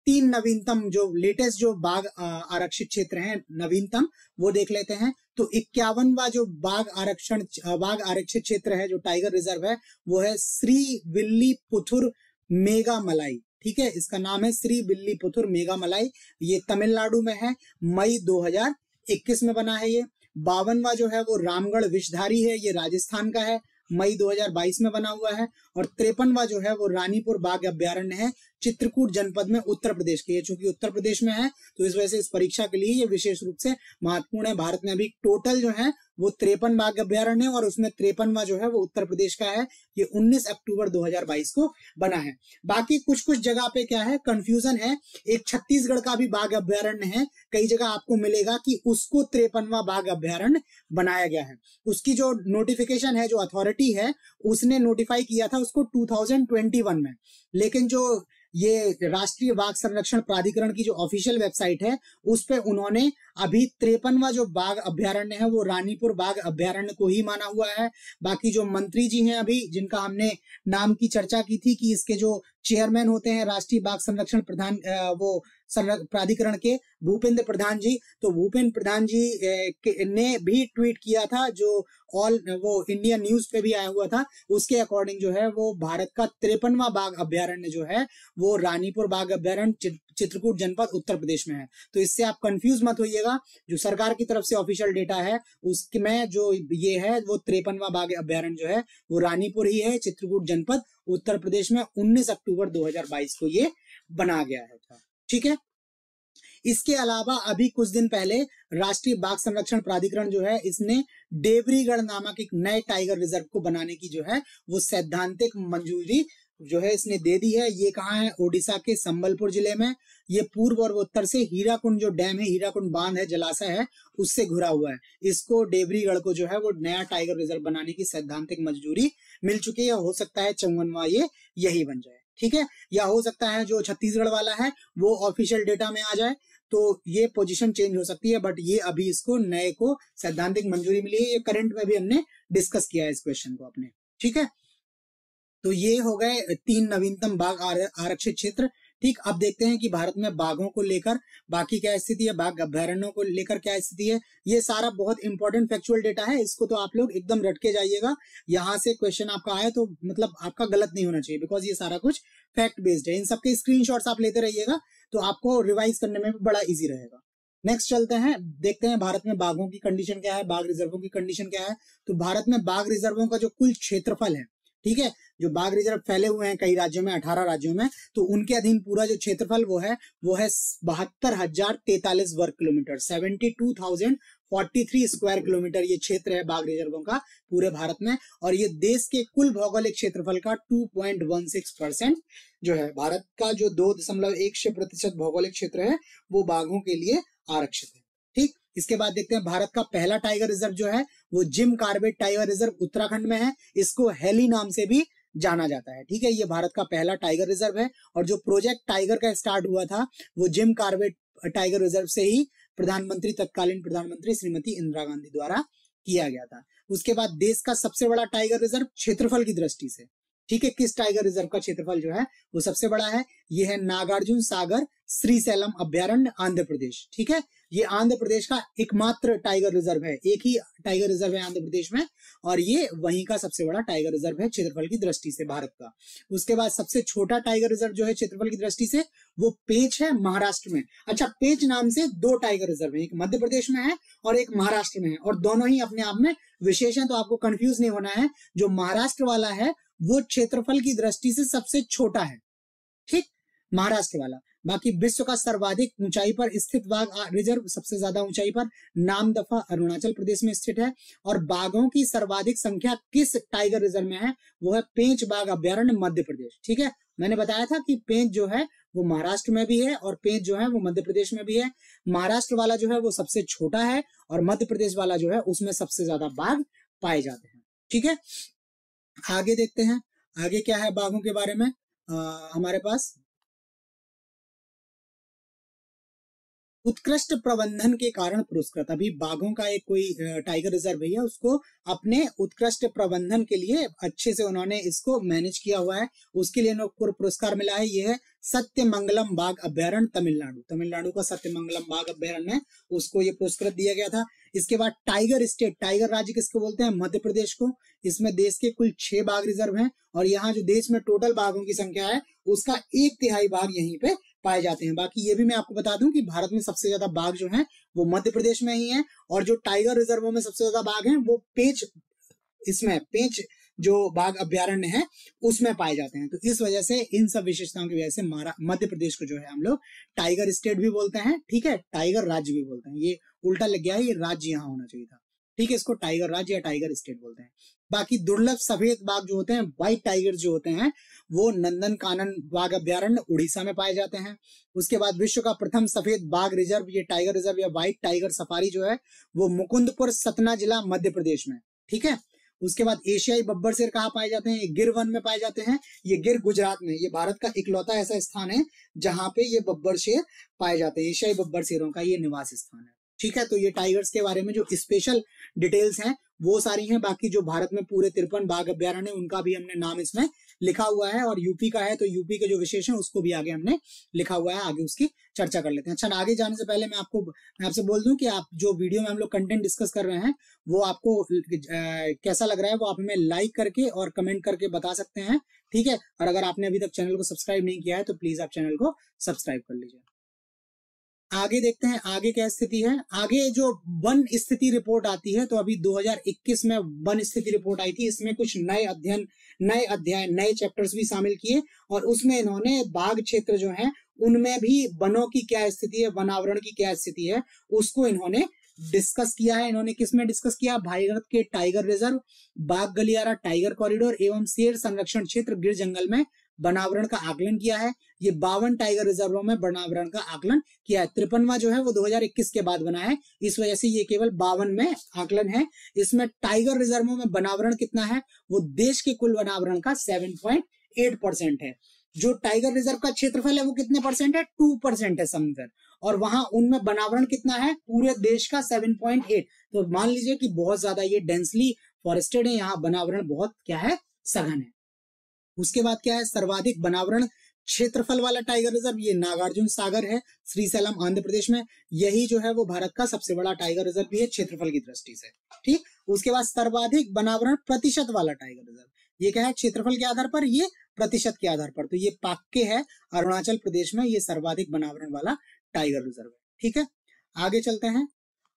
A: 3 नवीनतम जो लेटेस्ट जो बाघ आरक्षित क्षेत्र हैं नवीनतम, वो देख लेते हैं। तो 51वां जो बाघ आरक्षित क्षेत्र है, जो टाइगर रिजर्व है, वो है श्री विल्लीपुथुर मेगा मलाई, ठीक है। इसका नाम है श्री विल्लीपुथुर मेगा मलाई, ये तमिलनाडु में है, मई 2021 में बना है ये। 52वां जो है वो रामगढ़ विषधारी है, ये राजस्थान का है, मई 2022 में बना हुआ है। और 53वां जो है वो रानीपुर बाघ अभ्यारण्य है, चित्रकूट जनपद में, उत्तर प्रदेश के। ये चूंकि उत्तर प्रदेश में है तो इस वजह से इस परीक्षा के लिए ये विशेष रूप से महत्वपूर्ण है। भारत में अभी टोटल जो है वो 53 बाघ अभ्यारण्य है, और उसमें 53वां जो है वो उत्तर प्रदेश का है। ये 19 अक्टूबर 2022 को बना है। बाकी कुछ कुछ जगह पे क्या है कंफ्यूजन है, एक छत्तीसगढ़ का भी बाघ अभ्यारण्य है, कई जगह आपको मिलेगा कि उसको 53वां बाघ अभ्यारण्य बनाया गया है। उसकी जो नोटिफिकेशन है, जो अथॉरिटी है, उसने नोटिफाई किया था उसको 2021 में, लेकिन जो ये राष्ट्रीय बाघ संरक्षण प्राधिकरण की जो ऑफिशियल वेबसाइट है उस पे उन्होंने अभी 53वां जो बाघ अभ्यारण्य है वो रानीपुर बाघ अभ्यारण्य को ही माना हुआ है। बाकी जो मंत्री जी हैं अभी, जिनका हमने नाम की चर्चा की थी कि इसके जो चेयरमैन होते हैं राष्ट्रीय बाघ संरक्षण प्रधान वो प्राधिकरण के, भूपेंद्र प्रधान जी, तो भूपेंद्र प्रधान जी ने भी ट्वीट किया था, जो वो इंडिया न्यूज पे भी आया हुआ था। उसके अकॉर्डिंग जो है वो भारत का 53वां बाघ अभ्यारण्य जो है वो रानीपुर बाघ अभ्यारण्य चित्रकूट जनपद उत्तर प्रदेश में है। तो इससे आप कंफ्यूज मत होइएगा, जो सरकार की तरफ से ऑफिशियल डेटा है उसमें जो ये है वो 53वां बाघ अभ्यारण्य जो है वो रानीपुर ही है, चित्रकूट जनपद उत्तर प्रदेश में। 19 अक्टूबर 2022 को ये बना गया है, ठीक है। इसके अलावा अभी कुछ दिन पहले राष्ट्रीय बाघ संरक्षण प्राधिकरण जो है इसने देवरीगढ़ नामक एक नए टाइगर रिजर्व को बनाने की जो है वो सैद्धांतिक मंजूरी जो है इसने दे दी है। ये कहाँ है, ओडिशा के संबलपुर जिले में। ये पूर्व और उत्तर से हीराकुंड जो डैम है, हीराकुंड बांध है, जलाशय है, उससे घुरा हुआ है। इसको देवरीगढ़ को जो है वो नया टाइगर रिजर्व बनाने की सैद्धांतिक मंजूरी मिल चुकी है। हो सकता है 54वां ये यही बन जाए, ठीक है, या हो सकता है जो छत्तीसगढ़ वाला है वो ऑफिशियल डेटा में आ जाए, तो ये पोजीशन चेंज हो सकती है। बट ये अभी इसको नए को सैद्धांतिक मंजूरी मिली है। ये करंट में भी हमने डिस्कस किया है इस क्वेश्चन को अपने, ठीक है। तो ये हो गए 3 नवीनतम बाघ आरक्षित क्षेत्र, ठीक, अब देखते हैं कि भारत में बाघों को लेकर बाकी क्या स्थिति है, बाघ अभ्यारण्यों को लेकर क्या स्थिति है। ये सारा बहुत इंपॉर्टेंट फैक्चुअल डेटा है, इसको तो आप लोग एकदम रट के जाइएगा। यहाँ से क्वेश्चन आपका आए तो मतलब आपका गलत नहीं होना चाहिए, बिकॉज ये सारा कुछ फैक्ट बेस्ड है। इन सबके स्क्रीनशॉट्स आप लेते रहिएगा तो आपको रिवाइज करने में भी बड़ा इजी रहेगा। नेक्स्ट चलते हैं, देखते हैं भारत में बाघों की कंडीशन क्या है, बाघ रिजर्वों की कंडीशन क्या है। तो भारत में बाघ रिजर्वों का जो कुल क्षेत्रफल है, ठीक है, जो बाघ रिजर्व फैले हुए हैं कई राज्यों में, 18 राज्यों में, तो उनके अधीन पूरा जो क्षेत्रफल वो है 72,043 वर्ग किलोमीटर, 72,043 स्क्वायर किलोमीटर ये क्षेत्र है बाघ रिजर्वों का पूरे भारत में। और ये देश के कुल भौगोलिक क्षेत्रफल का 2.16% जो है, भारत का जो 2.16% भौगोलिक क्षेत्र है वो बाघों के लिए आरक्षित है। ठीक, इसके बाद देखते हैं भारत का पहला टाइगर रिजर्व जो है वो Jim Corbett tiger reserve Uttarakhand में है। इसको हेली नाम से भी जाना जाता है। ठीक है, ये भारत का पहला टाइगर रिजर्व है। और जो प्रोजेक्ट टाइगर का स्टार्ट हुआ था वो जिम कॉर्बेट टाइगर रिजर्व से ही तत्कालीन प्रधानमंत्री श्रीमती इंदिरा गांधी द्वारा किया गया था। उसके बाद देश का सबसे बड़ा टाइगर रिजर्व क्षेत्रफल की दृष्टि से, ठीक है, किस टाइगर रिजर्व का क्षेत्रफल जो है वो सबसे बड़ा है, ये है नागार्जुन सागर श्रीशैलम अभ्यारण्य आंध्र प्रदेश। ठीक है, ये आंध्र प्रदेश का एकमात्र टाइगर रिजर्व है, एक ही टाइगर रिजर्व है आंध्र प्रदेश में, और ये वहीं का सबसे बड़ा टाइगर रिजर्व है क्षेत्रफल की दृष्टि से भारत का। उसके बाद सबसे छोटा टाइगर रिजर्व जो है क्षेत्रफल की दृष्टि से वो पेंच है महाराष्ट्र में। अच्छा, पेंच नाम से 2 टाइगर रिजर्व है, एक मध्य प्रदेश में है और एक महाराष्ट्र में है, और दोनों ही अपने आप में विशेष है, तो आपको कंफ्यूज नहीं होना है। जो महाराष्ट्र वाला है वो क्षेत्रफल की दृष्टि से सबसे छोटा है, ठीक, महाराष्ट्र वाला। बाकी विश्व का सर्वाधिक ऊंचाई पर स्थित बाघ रिजर्व, सबसे ज्यादा ऊंचाई पर नामदफा अरुणाचल प्रदेश में स्थित है। और बाघों की सर्वाधिक संख्या किस टाइगर रिजर्व में है, वो है पेंच बाघ अभ्यारण्य मध्य प्रदेश। ठीक है, मैंने बताया था कि पेंच जो है वो महाराष्ट्र में भी है और पेंच जो है वो मध्य प्रदेश में भी है। महाराष्ट्र वाला जो है वो सबसे छोटा है और मध्य प्रदेश वाला जो है उसमें सबसे ज्यादा बाघ पाए जाते हैं। ठीक है, आगे देखते हैं, आगे क्या है बाघों के बारे में। हमारे पास उत्कृष्ट प्रबंधन के कारण पुरस्कृत, अभी बाघों का एक कोई टाइगर रिजर्व है, उसको अपने उत्कृष्ट प्रबंधन के लिए अच्छे से उन्होंने इसको मैनेज किया हुआ है, उसके लिए उनको पुरस्कार मिला है। ये है सत्यमंगलम बाघ अभ्यारण्य तमिलनाडु, तमिलनाडु का सत्यमंगलम बाघ अभ्यारण्य है, उसको ये पुरस्कृत दिया गया था। इसके बाद टाइगर स्टेट, टाइगर राज्य किसको बोलते हैं, मध्य प्रदेश को। इसमें देश के कुल 6 बाघ रिजर्व हैं और यहाँ जो देश में टोटल बाघों की संख्या है उसका 1/3 बाघ यहीं पे पाए जाते हैं। बाकी ये भी मैं आपको बता दूं कि भारत में सबसे ज्यादा बाघ जो हैं वो मध्य प्रदेश में ही हैं, और जो टाइगर रिजर्वों में सबसे ज्यादा बाघ हैं वो पेंच, इसमें पेंच जो बाघ अभ्यारण्य है उसमें पाए जाते हैं। तो इस वजह से, इन सब विशेषताओं की वजह से मध्य प्रदेश को जो है हम लोग टाइगर स्टेट भी बोलते हैं, ठीक है, टाइगर राज्य भी बोलते हैं। ये उल्टा लग गया है, ये राज्य यहाँ होना चाहिए था, ठीक है, इसको टाइगर राज्य या टाइगर स्टेट बोलते हैं। बाकी दुर्लभ सफेद बाघ जो होते हैं, व्हाइट टाइगर जो होते हैं, वो नंदन कानन बाघ अभ्यारण्य उड़ीसा में पाए जाते हैं। उसके बाद विश्व का प्रथम सफेद बाघ रिजर्व, ये टाइगर रिजर्व या व्हाइट टाइगर सफारी जो है वो मुकुंदपुर सतना जिला मध्य प्रदेश में, ठीक है। उसके बाद एशियाई बब्बर शेर कहाँ पाए जाते हैं, ये गिर वन में पाए जाते हैं, ये गिर गुजरात में। ये भारत का इकलौता ऐसा स्थान है जहां पे ये बब्बर शेर पाए जाते हैं, एशियाई बब्बर शेरों का ये निवास स्थान है, ठीक है। तो ये टाइगर्स के बारे में जो स्पेशल डिटेल्स हैं वो सारी हैं। बाकी जो भारत में पूरे 53 बाघ अभ्यारण्य है उनका भी हमने नाम इसमें लिखा हुआ है, और यूपी का है तो यूपी के जो विशेष हैं उसको भी आगे हमने लिखा हुआ है, आगे उसकी चर्चा कर लेते हैं। अच्छा, आगे जाने से पहले मैं आपसे बोल दूं कि आप जो वीडियो में हम लोग कंटेंट डिस्कस कर रहे हैं वो आपको कैसा लग रहा है वो आप हमें लाइक करके और कमेंट करके बता सकते हैं, ठीक है। और अगर आपने अभी तक चैनल को सब्सक्राइब नहीं किया है तो प्लीज आप चैनल को सब्सक्राइब कर लीजिए। आगे देखते हैं आगे क्या स्थिति है। आगे जो वन स्थिति रिपोर्ट आती है, तो अभी 2021 में वन स्थिति रिपोर्ट आई थी, इसमें कुछ नए अध्याय नए चैप्टर्स भी शामिल किए, और उसमें इन्होंने बाघ क्षेत्र जो है उनमें भी वनों की क्या स्थिति है, वनावरण की क्या स्थिति है, उसको इन्होंने डिस्कस किया है। इन्होंने किसमें डिस्कस किया, भारत के टाइगर रिजर्व, बाघ गलियारा टाइगर कॉरिडोर एवं शेर संरक्षण क्षेत्र गिर जंगल में वनावरण का आकलन किया है। ये 52 टाइगर रिजर्वों में वनावरण का आकलन किया है। 53वां जो है वो 2021 के बाद बना है, इस वजह से ये केवल 52 में आकलन है। इसमें टाइगर रिजर्वों में वनावरण कितना है, वो देश के कुल वनावरण का 7.8% है। जो टाइगर रिजर्व का क्षेत्रफल है वो कितने परसेंट है, 2% है समझकर, और वहां उनमें वनावरण कितना है, पूरे देश का 7.8। तो मान लीजिए कि बहुत ज्यादा ये डेंसली फॉरेस्टेड है, यहाँ वनावरण बहुत क्या है, सघन है। उसके बाद क्या है, सर्वाधिक वनावरण क्षेत्रफल वाला टाइगर रिजर्व ये नागार्जुन सागर है, श्रीशैलम आंध्र प्रदेश में। यही जो है वो भारत का सबसे बड़ा टाइगर रिजर्व भी है क्षेत्रफल की दृष्टि से। ठीक, उसके बाद सर्वाधिक वनावरण प्रतिशत वाला टाइगर रिजर्व, ये क्या है, क्षेत्रफल के आधार पर, ये प्रतिशत के आधार पर, तो ये पाक्के है अरुणाचल प्रदेश में, ये सर्वाधिक वनावरण वाला टाइगर रिजर्व है। ठीक है, आगे चलते हैं।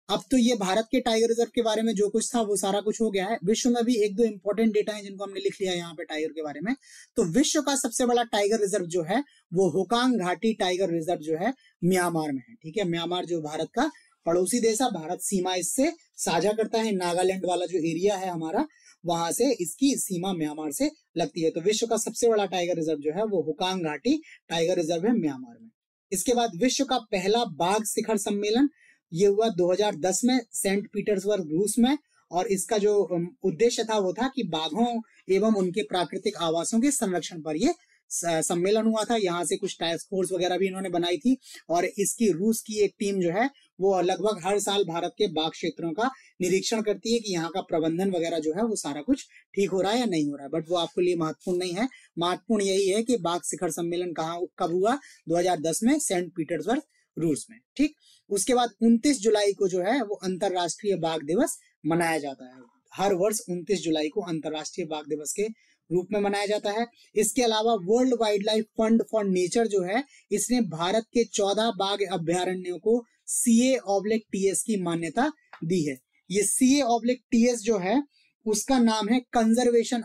A: अब तो ये भारत के टाइगर रिजर्व के बारे में जो कुछ था वो सारा कुछ हो गया है। विश्व में भी एक दो इंपॉर्टेंट डेटा है जिनको हमने लिख लिया यहाँ पे टाइगर के बारे में। तो विश्व का सबसे बड़ा टाइगर रिजर्व जो है वो होकांग घाटी टाइगर रिजर्व जो है म्यांमार में है। ठीक है, म्यांमार जो भारत का पड़ोसी देश है, भारत सीमा इससे साझा करता है, नागालैंड वाला जो एरिया है हमारा, वहां से इसकी सीमा म्यांमार से लगती है। तो विश्व का सबसे बड़ा टाइगर रिजर्व जो है वो होकांग घाटी टाइगर रिजर्व है म्यांमार में। इसके बाद विश्व का पहला बाघ शिखर सम्मेलन ये हुआ 2010 में सेंट पीटर्सबर्ग रूस में, और इसका जो उद्देश्य था वो था कि बाघों एवं उनके प्राकृतिक आवासों के संरक्षण पर ये सम्मेलन हुआ था। यहाँ से कुछ टास्क फोर्स वगैरह भी इन्होंने बनाई थी, और इसकी रूस की एक टीम जो है वो लगभग हर साल भारत के बाघ क्षेत्रों का निरीक्षण करती है कि यहाँ का प्रबंधन वगैरह जो है वो सारा कुछ ठीक हो रहा है या नहीं हो रहा है। बट वो आपके लिए महत्वपूर्ण नहीं है, महत्वपूर्ण यही है कि बाघ शिखर सम्मेलन कब हुआ, 2010 में सेंट पीटर्सबर्ग रूस में। ठीक, उसके बाद 29 जुलाई को जो है वो अंतरराष्ट्रीय बाघ दिवस मनाया जाता है। हर वर्ष 29 जुलाई को अंतरराष्ट्रीय बाघ दिवस के रूप में मनाया जाता है। इसके अलावा world wild life fund for nature जो है, इसने भारत के 14 बाघ अभ्यारण्यों को CA/TS की मान्यता दी है। ये CA/TS जो है उसका नाम है कंजर्वेशन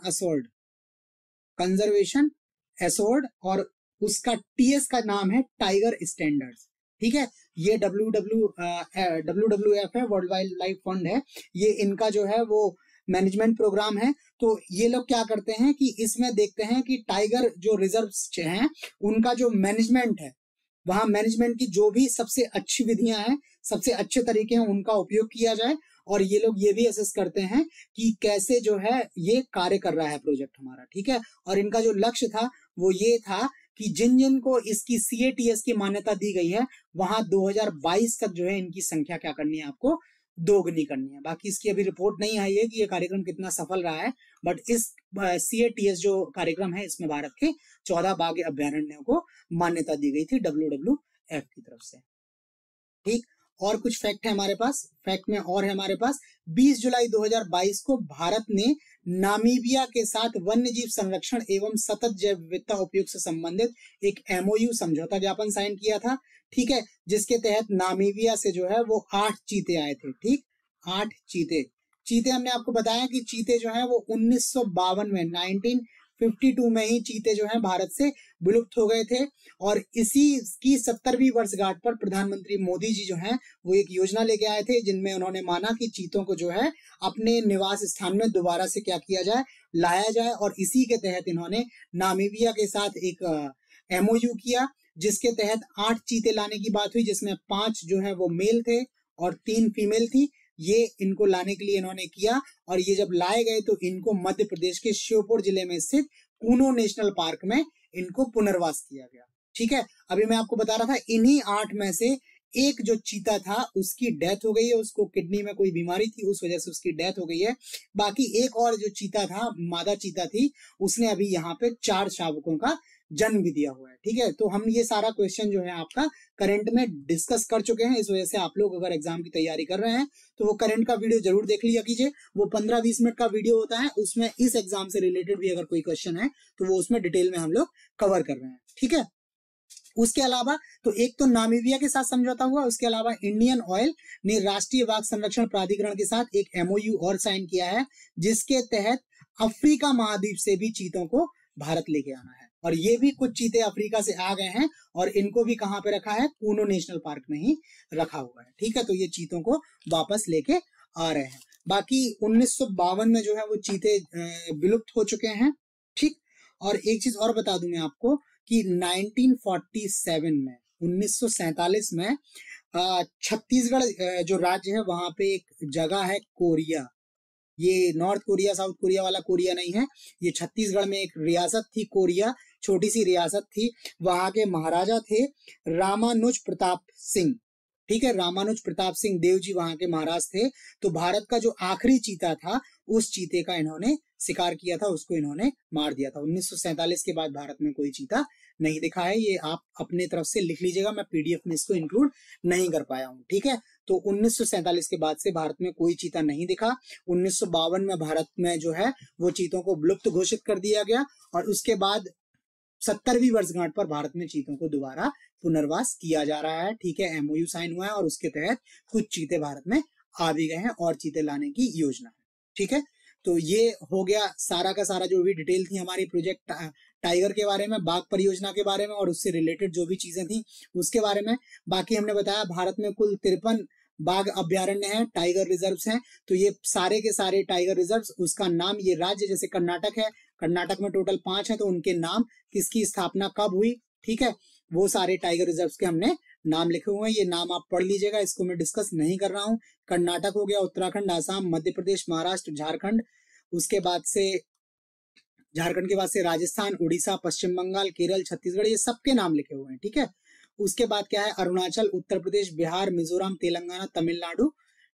A: असोर्ड, और उसका TS का नाम है टाइगर स्टैंडर्ड्स। ठीक है, ये WWF है, वर्ल्ड वाइल्ड लाइफ फंड है, ये इनका जो है वो मैनेजमेंट प्रोग्राम है। तो ये लोग क्या करते हैं कि इसमें देखते हैं कि टाइगर जो रिजर्व्स हैं उनका जो मैनेजमेंट है, वहां मैनेजमेंट की जो भी सबसे अच्छी विधियां हैं, सबसे अच्छे तरीके हैं, उनका उपयोग किया जाए। और ये लोग ये भी असेस करते हैं कि कैसे जो है ये कार्य कर रहा है प्रोजेक्ट हमारा। ठीक है, और इनका जो लक्ष्य था वो ये था कि जिन जिन को इसकी CA/TS की मान्यता दी गई है वहां 2022 तक जो है इनकी संख्या क्या करनी है, आपको दोगुनी करनी है। बाकी इसकी अभी रिपोर्ट नहीं आई है कि ये कार्यक्रम कितना सफल रहा है, बट इस CA/TS जो कार्यक्रम है इसमें भारत के 14 बाघ अभ्यारण्यों को मान्यता दी गई थी WWF की तरफ से। ठीक, और कुछ फैक्ट है हमारे पास, फैक्ट में और है हमारे पास 20 जुलाई 2022 को भारत ने नामीबिया के साथ वन्य जीव संरक्षण एवं सतत जैव विविधता उपयोग से संबंधित एक MOU समझौता ज्ञापन साइन किया था। ठीक है, जिसके तहत नामीबिया से जो है वो 8 चीते आए थे। ठीक, 8 चीते हमने आपको बताया कि चीते जो है वो 1952 में 1952 में ही चीते जो है भारत से विलुप्त हो गए थे। और इसी की 70वीं वर्षगांठ पर प्रधानमंत्री मोदी जी जो है वो एक योजना लेके आए थे, जिनमें उन्होंने माना कि चीतों को जो है अपने निवास स्थान में दोबारा से क्या किया जाए, लाया जाए। और इसी के तहत इन्होंने नामीबिया के साथ एक MOU किया, जिसके तहत 8 चीते लाने की बात हुई, जिसमें 5 जो है वो मेल थे और 3 फीमेल थी। ये इनको लाने के लिए इन्होंने किया, और ये जब लाए गए तो इनको मध्य प्रदेश के श्योपुर जिले में स्थित कूनो नेशनल पार्क में इनको पुनर्वास किया गया। ठीक है, अभी मैं आपको बता रहा था इन्हीं 8 में से एक जो चीता था उसकी डेथ हो गई है, उसको किडनी में कोई बीमारी थी, उस वजह से उसकी डेथ हो गई है। बाकी एक और जो चीता था, मादा चीता थी, उसने अभी यहाँ पे 4 शावकों का जन्म भी दिया हुआ है। ठीक है, तो हम ये सारा क्वेश्चन जो है आपका करंट में डिस्कस कर चुके हैं। इस वजह से आप लोग अगर एग्जाम की तैयारी कर रहे हैं तो वो करंट का वीडियो जरूर देख लिया कीजिए। वो 15-20 मिनट का वीडियो होता है, उसमें इस एग्जाम से रिलेटेड भी अगर कोई क्वेश्चन है तो वो उसमें डिटेल में हम लोग कवर कर रहे हैं। ठीक है, उसके अलावा तो एक तो नामीबिया के साथ समझौता हुआ, उसके अलावा इंडियन ऑयल ने राष्ट्रीय बाघ संरक्षण प्राधिकरण के साथ एक MOU और साइन किया है, जिसके तहत अफ्रीका महाद्वीप से भी चीतों को भारत लेके आना है। और ये भी कुछ चीते अफ्रीका से आ गए हैं, और इनको भी कहां पे रखा है, कूनो नेशनल पार्क में ही रखा हुआ है। ठीक है, तो ये चीतों को वापस लेके आ रहे हैं। बाकी 1952 में जो है वो चीते विलुप्त हो चुके हैं। ठीक, और एक चीज और बता दूं मैं आपको कि 1947 में छत्तीसगढ़ जो राज्य है वहां पे एक जगह है कोरिया, ये नॉर्थ कोरिया साउथ कोरिया वाला कोरिया नहीं है, ये छत्तीसगढ़ में एक रियासत थी कोरिया, छोटी सी रियासत थी। वहां के महाराजा थे रामानुज प्रताप सिंह। ठीक है, रामानुज प्रताप सिंह देव जी वहां के महाराज थे। तो भारत का जो आखिरी चीता था उस चीते का इन्होंने शिकार किया था, उसको इन्होंने मार दिया था। 1947 के बाद भारत में कोई चीता नहीं दिखा है, ये आप अपने तरफ से लिख लीजिएगा, मैं पीडीएफ में इसको इंक्लूड नहीं कर पाया हूँ, ठीक है। तो 1947 के बाद से भारत में कोई चीता नहीं दिखा। 1952 में भारत में जो है वो चीतों को विलुप्त घोषित कर दिया गया, और उसके बाद 70वीं वर्षगांठ पर भारत में चीतों को दोबारा पुनर्वास किया जा रहा है, ठीक है। एमओयू साइन हुआ है और उसके तहत कुछ चीते भारत में आ भी गए हैं और चीते लाने की योजना है, ठीक है। तो ये हो गया सारा का सारा जो भी डिटेल थी हमारी प्रोजेक्ट टाइगर के बारे में, बाघ परियोजना के बारे में और उससे रिलेटेड जो भी चीजें थी उसके बारे में। बाकी हमने बताया भारत में कुल 53 बाघ अभ्यारण्य हैं, टाइगर रिजर्व्स हैं। तो ये सारे के सारे टाइगर रिजर्व्स, उसका नाम, ये राज्य जैसे कर्नाटक है, कर्नाटक में टोटल 5 है, तो उनके नाम, किसकी स्थापना कब हुई, ठीक है, वो सारे टाइगर रिजर्व्स के हमने नाम लिखे हुए हैं। ये नाम आप पढ़ लीजिएगा, इसको मैं डिस्कस नहीं कर रहा हूँ। कर्नाटक हो गया, उत्तराखंड, आसाम, मध्य प्रदेश, महाराष्ट्र, झारखंड, उसके बाद से झारखंड के बाद से राजस्थान, उड़ीसा, पश्चिम बंगाल, केरल, छत्तीसगढ़, ये सबके नाम लिखे हुए हैं, ठीक है। उसके बाद क्या है, अरुणाचल, उत्तर प्रदेश, बिहार, मिजोरम, तेलंगाना, तमिलनाडु,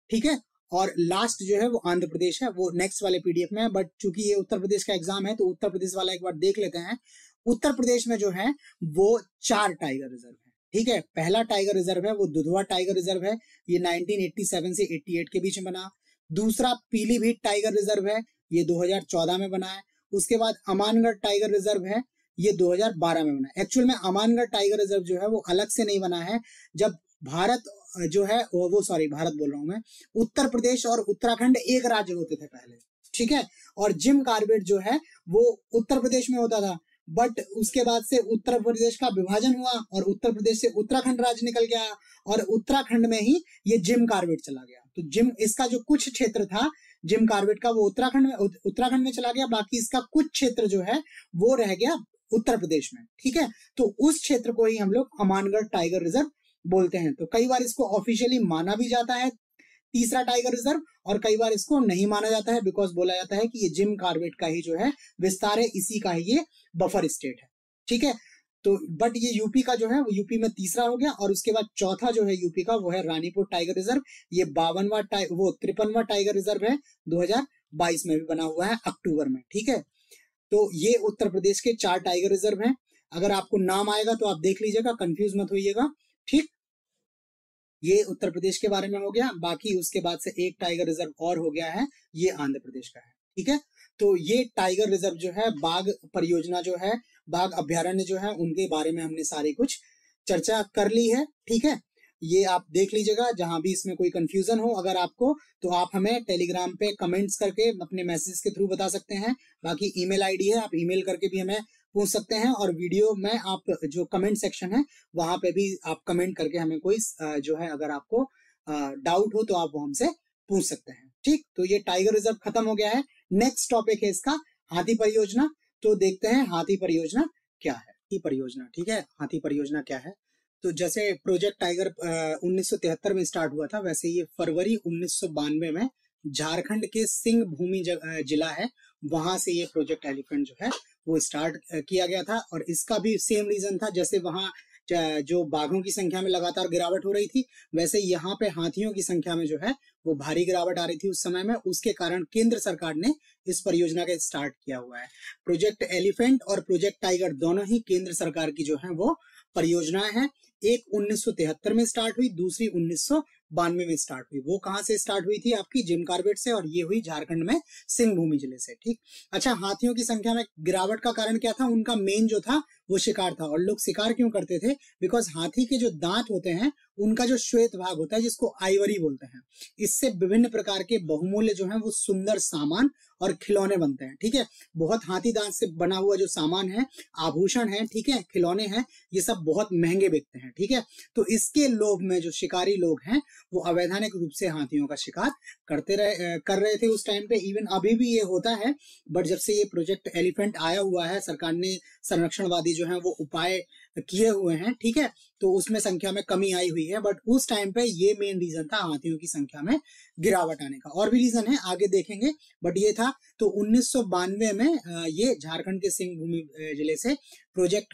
A: ठीक है। और लास्ट जो है वो आंध्र प्रदेश है, वो नेक्स्ट वाले पीडीएफ में है, बट चूंकि ये उत्तर प्रदेश का एग्जाम है तो उत्तर प्रदेश वाला एक बार देख लेते हैं। उत्तर प्रदेश में जो है वो 4 टाइगर रिजर्व है, ठीक है। पहला टाइगर रिजर्व है वो दुधवा टाइगर रिजर्व है, ये 1987 से 88 के बीच में बना। दूसरा पीलीभीत टाइगर रिजर्व है, ये 2014 में बना है। उसके बाद अमानगढ़ टाइगर रिजर्व है, ये 2012 में बना। एक्चुअल में अमानगढ़ टाइगर रिजर्व जो है वो अलग से नहीं बना है, जब भारत जो है वो सॉरी भारत बोल रहा हूं मैं, उत्तर प्रदेश और उत्तराखंड एक राज्य होते थे पहले, ठीक है। और जिम कार्बेट जो है वो उत्तर प्रदेश में होता था, बट उसके बाद से उत्तर प्रदेश का विभाजन हुआ और उत्तर प्रदेश से उत्तराखंड राज्य निकल गया, और उत्तराखंड में ही ये जिम कार्बेट चला गया। तो जिम, इसका जो कुछ क्षेत्र था जिम कार्बेट का, वो उत्तराखंड में चला गया, बाकी इसका कुछ क्षेत्र जो है वो रह गया उत्तर प्रदेश में, ठीक है। तो उस क्षेत्र को ही हम लोग अमानगढ़ टाइगर रिजर्व बोलते हैं। तो कई बार इसको ऑफिशियली माना भी जाता है तीसरा टाइगर रिजर्व, और कई बार इसको नहीं माना जाता है, बिकॉज बोला जाता है कि ये जिम कार्बेट का ही जो है विस्तार है, इसी का ही ये बफर स्टेट है, ठीक है। तो बट ये यूपी का जो है वो यूपी में तीसरा हो गया, और उसके बाद चौथा जो है यूपी का वो है रानीपुर टाइगर रिजर्व, ये 53वां टाइगर रिजर्व है, 2022 में भी बना हुआ है अक्टूबर में, ठीक है। तो ये उत्तर प्रदेश के 4 टाइगर रिजर्व हैं। अगर आपको नाम आएगा तो आप देख लीजिएगा, कंफ्यूज मत होइएगा, ठीक। ये उत्तर प्रदेश के बारे में हो गया। बाकी उसके बाद से एक टाइगर रिजर्व और हो गया है, ये आंध्र प्रदेश का है, ठीक है। तो ये टाइगर रिजर्व जो है, बाघ परियोजना जो है, बाघ अभ्यारण्य जो है, उनके बारे में हमने सारी कुछ चर्चा कर ली है, ठीक है। ये आप देख लीजिएगा, जहां भी इसमें कोई कंफ्यूजन हो अगर आपको, तो आप हमें टेलीग्राम पे कमेंट्स करके अपने मैसेज के थ्रू बता सकते हैं। बाकी ईमेल आईडी है, आप ईमेल करके भी हमें पूछ सकते हैं, और वीडियो में आप जो कमेंट सेक्शन है वहां पे भी आप कमेंट करके हमें कोई जो है अगर आपको डाउट हो तो आप वो हमसे पूछ सकते हैं, ठीक। तो ये टाइगर रिजर्व खत्म हो गया है। नेक्स्ट टॉपिक है इसका हाथी परियोजना। तो देखते हैं हाथी परियोजना क्या है। हाथी परियोजना, ठीक है, हाथी परियोजना क्या है। तो जैसे प्रोजेक्ट टाइगर 1973 में स्टार्ट हुआ था, वैसे ये फरवरी 1992 में झारखंड के सिंह भूमि जिला है, वहां से ये प्रोजेक्ट एलिफेंट जो है वो स्टार्ट किया गया था। और इसका भी सेम रीजन था, जैसे वहां जो बाघों की संख्या में लगातार गिरावट हो रही थी, वैसे यहाँ पे हाथियों की संख्या में जो है वो भारी गिरावट आ रही थी उस समय में। उसके कारण केंद्र सरकार ने इस परियोजना का स्टार्ट किया हुआ है। प्रोजेक्ट एलिफेंट और प्रोजेक्ट टाइगर दोनों ही केंद्र सरकार की जो है वो परियोजनाएं हैं। एक 1973 में स्टार्ट हुई, दूसरी 1992 में स्टार्ट हुई। वो कहां से स्टार्ट हुई थी, आपकी जिम कार्बेट से, और ये हुई झारखंड में सिंह भूमि जिले से, ठीक। अच्छा, हाथियों की संख्या में गिरावट का कारण क्या था, उनका मेन जो था वो शिकार था। और लोग शिकार क्यों करते थे, बिकॉज हाथी के जो दांत होते हैं उनका जो श्वेत भाग होता है, जिसको आइवरी बोलते हैं, इससे विभिन्न प्रकार के बहुमूल्य जो है वो सुंदर सामान और खिलौने बनते हैं, ठीक है। बहुत हाथी दांत से बना हुआ जो सामान है, आभूषण है, ठीक है, खिलौने हैं, ये सब बहुत महंगे बिकते हैं, ठीक है। तो इसके लोभ में जो शिकारी लोग हैं वो अवैधानिक रूप से हाथियों का शिकार कर रहे थे उस टाइम पे। इवन अभी भी ये होता है, बट जब से ये प्रोजेक्ट एलिफेंट आया हुआ है, सरकार ने संरक्षणवादी जो है वो उपाय किए हुए हैं, ठीक है, तो उसमें संख्या में कमी आई हुई है। बट उस टाइम पे ये मेन रीजन था हाथियों की संख्या में गिरावट आने का। और भी रीजन है, आगे देखेंगे, बट ये था। तो 1992 में ये झारखंड के सिंह भूमि जिले से प्रोजेक्ट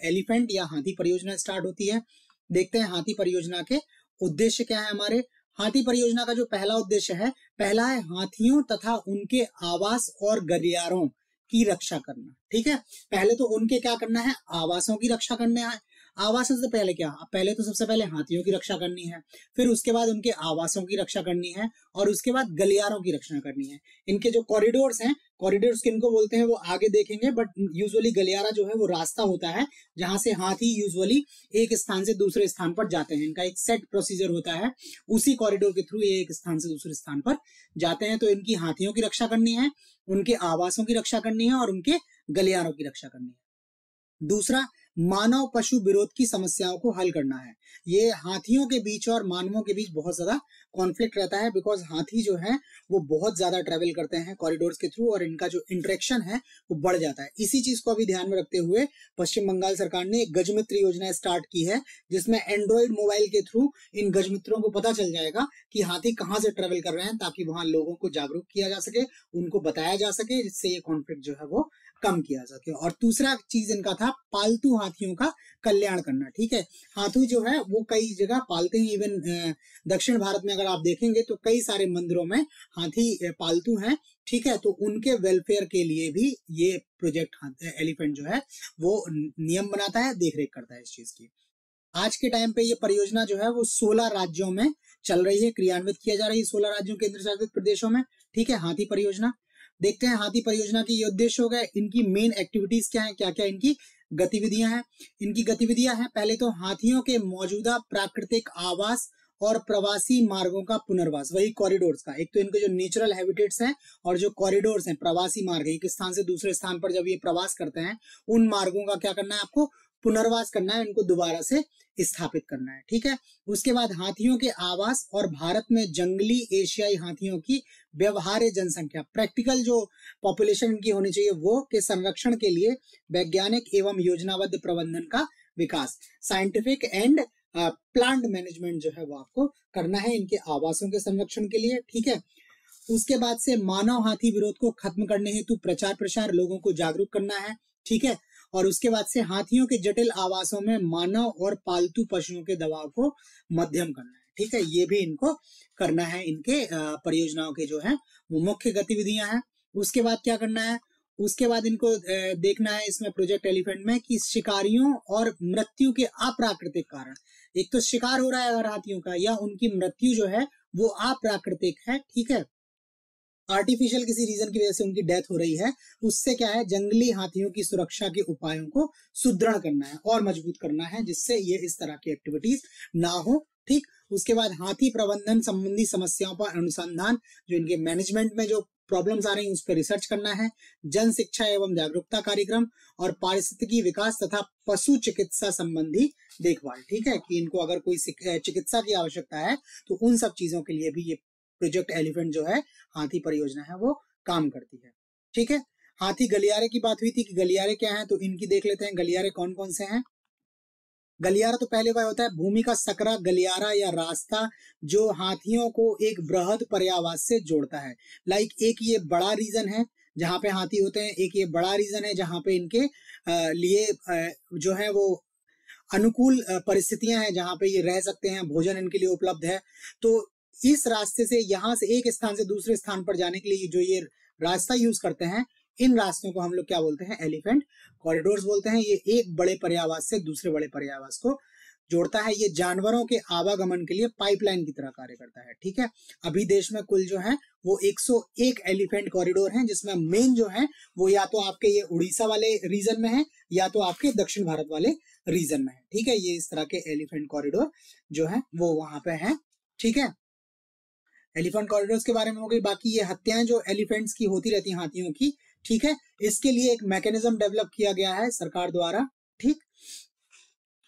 A: एलिफेंट या हाथी परियोजना स्टार्ट होती है। देखते हैं हाथी परियोजना के उद्देश्य क्या है हमारे। हाथी परियोजना का जो पहला उद्देश्य है, पहला है हाथियों तथा उनके आवास और गलियारों की रक्षा करना। ठीक है, पहले तो उनके क्या करना है, आवासों की रक्षा करना है। आवासों से पहले क्या, पहले तो सबसे पहले हाथियों की रक्षा करनी है, फिर उसके बाद उनके आवासों की रक्षा करनी है, और उसके बाद गलियारों की रक्षा करनी है। इनके जो कॉरिडोर्स हैं, कॉरिडोर्स किनको बोलते हैं वो आगे देखेंगे, बट यूजुअली गलियारा जो है वो रास्ता होता है जहां से हाथी यूजुअली एक स्थान से दूसरे स्थान पर जाते हैं। इनका एक सेट प्रोसीजर होता है, उसी कॉरिडोर के थ्रू ये एक स्थान से दूसरे स्थान पर जाते हैं। तो इनकी हाथियों की रक्षा करनी है, उनके आवासों की रक्षा करनी है, और उनके गलियारों की रक्षा करनी है। दूसरा, मानव पशु विरोध की समस्याओं को हल करना है। ये हाथियों के बीच और मानवों के बीच बहुत ज्यादा कॉन्फ्लिक्ट रहता है, बिकॉज हाथी जो है वो बहुत ज्यादा ट्रेवल करते हैं कॉरिडोर्स के थ्रू, और इनका जो इंटरेक्शन है वो बढ़ जाता है। इसी चीज को अभी ध्यान में रखते हुए पश्चिम बंगाल सरकार ने एक गजमित्र योजना स्टार्ट की है, जिसमें एंड्रॉइड मोबाइल के थ्रू इन गजमित्रों को पता चल जाएगा कि हाथी कहाँ से ट्रेवल कर रहे हैं, ताकि वहां लोगों को जागरूक किया जा सके, उनको बताया जा सके, जिससे ये कॉन्फ्लिक्ट जो है वो कम किया जा सके। और दूसरा चीज इनका था पालतू हाथियों का कल्याण करना। ठीक है, हाथी जो है वो कई जगह पालते हैं, इवन दक्षिण भारत में अगर आप देखेंगे तो कई सारे मंदिरों में हाथी पालतू हैं। ठीक है, तो उनके वेलफेयर के लिए भी ये प्रोजेक्ट एलिफेंट जो है वो नियम बनाता है, देखरेख करता है इस चीज की। आज के टाइम पे ये परियोजना जो है वो 16 राज्यों में चल रही है, क्रियान्वित किया जा रही है 16 राज्यों केंद्र शासित प्रदेशों में। ठीक है, हाथी परियोजना देखते हैं। हाथी परियोजना के ये उद्देश्य हो गए, इनकी मेन एक्टिविटीज क्या है, क्या क्या इनकी गतिविधियां हैं। इनकी गतिविधियां हैं, पहले तो हाथियों के मौजूदा प्राकृतिक आवास और प्रवासी मार्गों का पुनर्वास, वही कॉरिडोर्स का। एक तो इनके जो नेचुरल हैबिटेट्स हैं और जो कॉरिडोर्स हैं, प्रवासी मार्ग, एक स्थान से दूसरे स्थान पर जब ये प्रवास करते हैं, उन मार्गों का क्या करना है, आपको पुनर्वास करना है, इनको दोबारा से स्थापित करना है। ठीक है, उसके बाद हाथियों के आवास और भारत में जंगली एशियाई हाथियों की व्यवहार्य जनसंख्या, प्रैक्टिकल जो पॉपुलेशन इनकी होनी चाहिए वो, के संरक्षण के लिए वैज्ञानिक एवं योजनाबद्ध प्रबंधन का विकास, साइंटिफिक एंड प्लांट मैनेजमेंट जो है वो आपको करना है इनके आवासों के संरक्षण के लिए। ठीक है, उसके बाद से मानव हाथी विरोध को खत्म करने हेतु प्रचार प्रसार, लोगों को जागरूक करना है। ठीक है, और उसके बाद से हाथियों के जटिल आवासों में मानव और पालतू पशुओं के दबाव को मध्यम करना है। ठीक है, ये भी इनको करना है, इनके परियोजनाओं के जो है वो मुख्य गतिविधियां हैं। उसके बाद क्या करना है, उसके बाद इनको देखना है इसमें प्रोजेक्ट एलिफेंट में कि शिकारियों और मृत्यु के अप्राकृतिक कारण, एक तो शिकार हो रहा है अगर हाथियों का, या उनकी मृत्यु जो है वो अप्राकृतिक है। ठीक है, आर्टिफिशियल किसी रीजन की वजह से उनकी डेथ हो रही है, उससे क्या है, जंगली हाथियों की सुरक्षा के उपायों को सुदृढ़ करना है और मजबूत करना है, जिससे ये इस तरह की एक्टिविटीज ना हो। ठीक, उसके बाद हाथी प्रबंधन संबंधी समस्याओं पर अनुसंधान, जो इनके मैनेजमेंट में जो प्रॉब्लम्स आ रही हैं उस पर रिसर्च करना है, जन शिक्षा एवं जागरूकता कार्यक्रम, और पारिस्थितिकी विकास तथा पशु चिकित्सा संबंधी देखभाल। ठीक है, कि इनको अगर कोई चिकित्सा की आवश्यकता है तो उन सब चीजों के लिए भी ये प्रोजेक्ट एलिफेंट जो है, हाथी परियोजना है, वो काम करती है। ठीक है, हाथी गलियारे की बात हुई थी कि गलियारे क्या हैं, तो इनकी देख लेते हैं गलियारे कौन कौन से हैं। गलियारा तो पहले वह होता है भूमि का सकरा गलियारा या रास्ता, जो हाथियों को एक बृहद पर्यावास से जोड़ता है। लाइक एक ये बड़ा रीजन है जहां पे हाथी होते हैं, एक ये बड़ा रीजन है जहां पे इनके लिए जो है वो अनुकूल परिस्थितियां हैं, जहां पे ये रह सकते हैं, भोजन इनके लिए उपलब्ध है। तो इस रास्ते से, यहाँ से एक स्थान से दूसरे स्थान पर जाने के लिए जो ये रास्ता यूज करते हैं, इन रास्तों को हम लोग क्या बोलते हैं, एलिफेंट कॉरिडोर्स बोलते हैं। ये एक बड़े पर्यावास से दूसरे बड़े पर्यावास को जोड़ता है। ये जानवरों के आवागमन के लिए पाइपलाइन की तरह कार्य करता है। ठीक है, अभी देश में कुल जो है वो 101 एलिफेंट कॉरिडोर हैं, जिसमें मेन जो है वो या तो आपके ये उड़ीसा वाले रीजन में है, या तो आपके दक्षिण भारत वाले रीजन में है। ठीक है, ये इस तरह के एलिफेंट कॉरिडोर जो है वो वहां पे है। ठीक है, एलिफेंट कॉरिडोर्स के बारे में हो गई। बाकी ये हत्याएं जो एलिफेंट्स की होती रहती हैं, हाथियों की, ठीक है, इसके लिए एक मैकेनिज्म डेवलप किया गया है सरकार द्वारा। ठीक,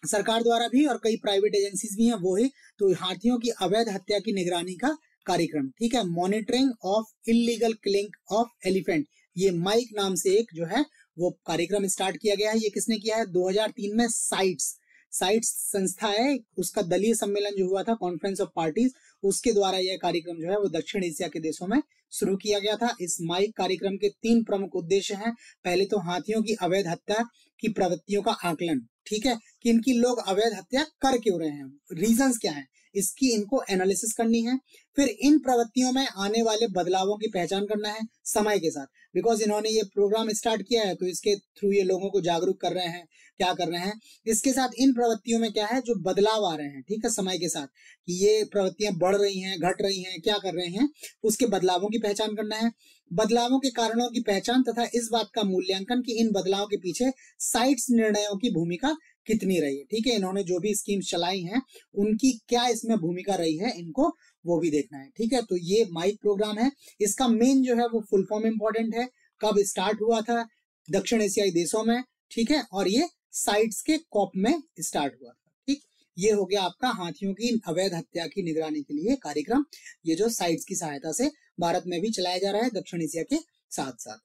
A: सरकार द्वारा भी और कई प्राइवेट एजेंसीज भी हैं वो ही। तो हाथियों की अवैध हत्या की निगरानी का कार्यक्रम, ठीक है, monitoring of illegal killing of elephant, ये माइक नाम से एक जो है वो कार्यक्रम स्टार्ट किया गया है। ये किसने किया है, 2003 में साइट्स संस्था है, उसका दलीय सम्मेलन जो हुआ था, कॉन्फ्रेंस ऑफ पार्टीज, उसके द्वारा यह कार्यक्रम जो है वो दक्षिण एशिया के देशों में शुरू किया गया था। इस माइक कार्यक्रम के 3 प्रमुख उद्देश्य हैं। पहले तो हाथियों की अवैध हत्या की प्रवृत्तियों का आकलन, ठीक है, कि इनकी लोग अवैध हत्या कर क्यों रहे हैं, रीजंस क्या है, इसकी इनको एनालिसिस करनी है। फिर इन प्रवृत्तियों में आने वाले बदलावों की पहचान करना है समय के साथ, बिकॉज इन्होंने ये प्रोग्राम स्टार्ट किया है तो इसके थ्रू ये लोगों को जागरूक कर रहे हैं, क्या कर रहे हैं। इसके साथ इन प्रवृत्तियों में क्या है जो बदलाव आ रहे हैं, ठीक है, समय के साथ, कि ये प्रवृत्तियां बढ़ रही हैं, घट रही हैं, क्या कर रहे हैं, उसके बदलावों की पहचान करना है। बदलावों के कारणों की पहचान तथा इस बात का मूल्यांकन कि इन बदलावों के पीछे साइट्स निर्णयों की भूमिका कितनी रही है, ठीक है, इन्होंने जो भी स्कीम्स चलाई हैं उनकी क्या इसमें भूमिका रही है, इनको वो भी देखना है, ठीक है। तो ये माइक प्रोग्राम है, इसका मेन जो है वो फुल फॉर्म इंपॉर्टेंट है, कब स्टार्ट हुआ था, दक्षिण एशियाई देशों में, ठीक है, और ये साइट्स के कॉप में स्टार्ट हुआ था, ठीक। ये हो गया आपका हाथियों की अवैध हत्या की निगरानी के लिए कार्यक्रम, ये जो साइट्स की सहायता से भारत में भी चलाया जा रहा है दक्षिण एशिया के साथ साथ,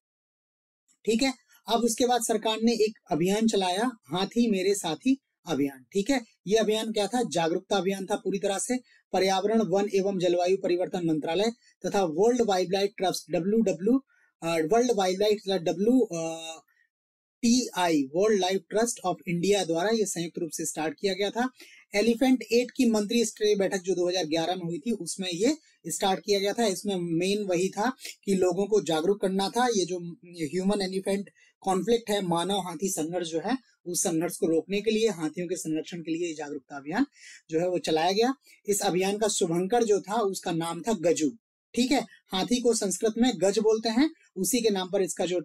A: ठीक है। अब उसके बाद सरकार ने एक अभियान चलाया, हाथी मेरे साथी अभियान, ठीक है। ये अभियान क्या था, जागरूकता अभियान था पूरी तरह से। पर्यावरण, वन एवं जलवायु परिवर्तन मंत्रालय तथा world wild life trust WTI world life trust of India द्वारा ये संयुक्त रूप से स्टार्ट किया गया था। एलिफेंट 8 की मंत्री स्तरीय बैठक जो 2011 में हुई थी उसमें ये स्टार्ट किया गया था। इसमें मेन वही था कि लोगों को जागरूक करना था, ये जो ह्यूमन एलिफेंट कॉन्फ्लिक्ट है, मानव हाथी संघर्ष जो है, उस संघर्ष को रोकने के लिए, हाथियों के संरक्षण के लिए जागरूकता अभियान जो है वो चलाया गया। इस अभियान का शुभंकर जो था उसका नाम था गजू, ठीक है। हाथी को संस्कृत में गज बोलते हैं, उसी के नाम पर इसका जो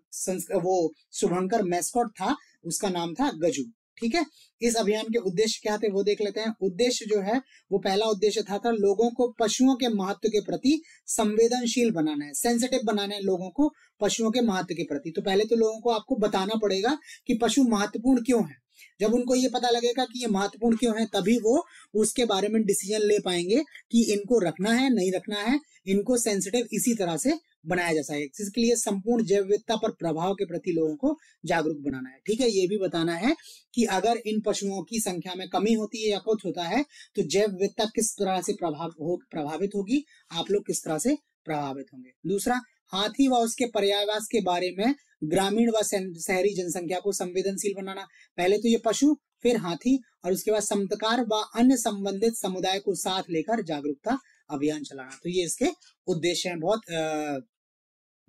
A: वो शुभंकर मैस्कॉट था उसका नाम था गजू, ठीक है। इस अभियान के उद्देश्य क्या थे वो देख लेते हैं। उद्देश्य जो है वो पहला उद्देश्य था लोगों को पशुओं के महत्व के प्रति संवेदनशील बनाना है, सेंसिटिव बनाना है लोगों को पशुओं के महत्व के प्रति। तो पहले तो लोगों को आपको बताना पड़ेगा कि पशु महत्वपूर्ण क्यों है। जब उनको ये पता लगेगा कि ये महत्वपूर्ण क्यों है तभी वो उसके बारे में डिसीजन ले पाएंगे कि इनको रखना है नहीं रखना है, इनको सेंसिटिव इसी तरह से बनाया जा सके। इसके लिए संपूर्ण जैव विविधता पर प्रभाव के प्रति लोगों को जागरूक बनाना है, ठीक है। ये भी बताना है कि अगर इन पशुओं की संख्या में कमी होती है या कुछ होता है तो जैव विविधता किस तरह से प्रभावित होगी, आप लोग किस तरह से प्रभावित होंगे। दूसरा, हाथी व उसके पर्यायवास के बारे में ग्रामीण व शहरी जनसंख्या को संवेदनशील बनाना। पहले तो ये पशु, फिर हाथी, और उसके बाद समतकार व अन्य संबंधित समुदाय को साथ लेकर जागरूकता अभियान चलाना। तो ये इसके उद्देश्य हैं, बहुत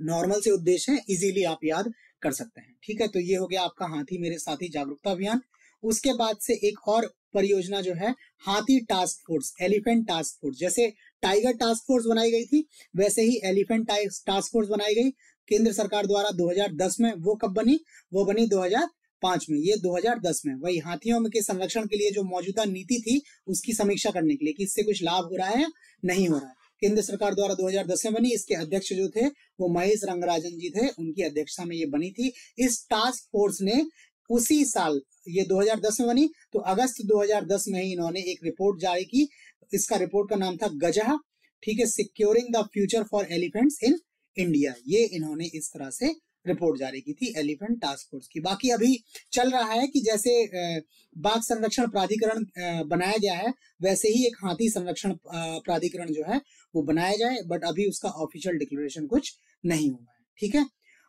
A: नॉर्मल से उद्देश्य हैं, इजीली आप याद कर सकते हैं, ठीक है। तो ये हो गया आपका हाथी मेरे साथी जागरूकता अभियान। उसके बाद से एक और परियोजना जो है हाथी task force, elephant task force. जैसे टाइगर टास्क फोर्स बनाई गई थी वैसे ही एलिफेंट टास्क फोर्स बनाई गई केंद्र सरकार द्वारा 2010 में। वो कब बनी, वो बनी 2005 में, ये 2010 में। वही हाथियों के संरक्षण के लिए जो मौजूदा नीति थी उसकी समीक्षा करने के लिए कि इससे कुछ लाभ हो रहा है या नहीं हो रहा है, केंद्र सरकार द्वारा 2010 में बनी। इसके अध्यक्ष जो थे वो महेश रंगराजन जी थे, उनकी अध्यक्षता में ये बनी थी। इस टास्क फोर्स ने उसी साल, ये 2010 में बनी, तो अगस्त 2010 में ही इन्होंने एक रिपोर्ट जारी की। इसका रिपोर्ट का नाम था गजहा, ठीक है, securing the future for elephants in India. ये इन्होंने इस तरह से रिपोर्ट जारी की थी एलिफेंट टास्क फोर्स की। बाकी अभी चल रहा है कि जैसे बाघ संरक्षण प्राधिकरण बनाया गया है वैसे ही एक हाथी संरक्षण प्राधिकरण जो है वो बनाया जाए, बट अभी उसका ऑफिशियल डिक्लेरेशन कुछ नहीं हुआ है, ठीक है।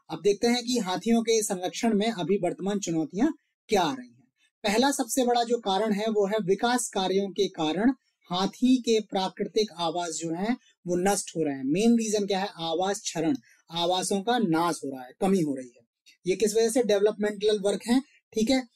A: अब देखते हैं कि हाथियों के संरक्षण में अभी वर्तमान चुनौतियां क्या आ रही हैं। पहला सबसे बड़ा जो कारण है वो है विकास कार्यों के कारण हाथी के प्राकृतिक आवास जो है वो नष्ट हो रहे हैं। मेन रीजन क्या है, आवास क्षरण, आवासों का नाश हो रहा है, कमी हो रही है। ये किस वजह से, डेवलपमेंटल वर्क है, ठीक है।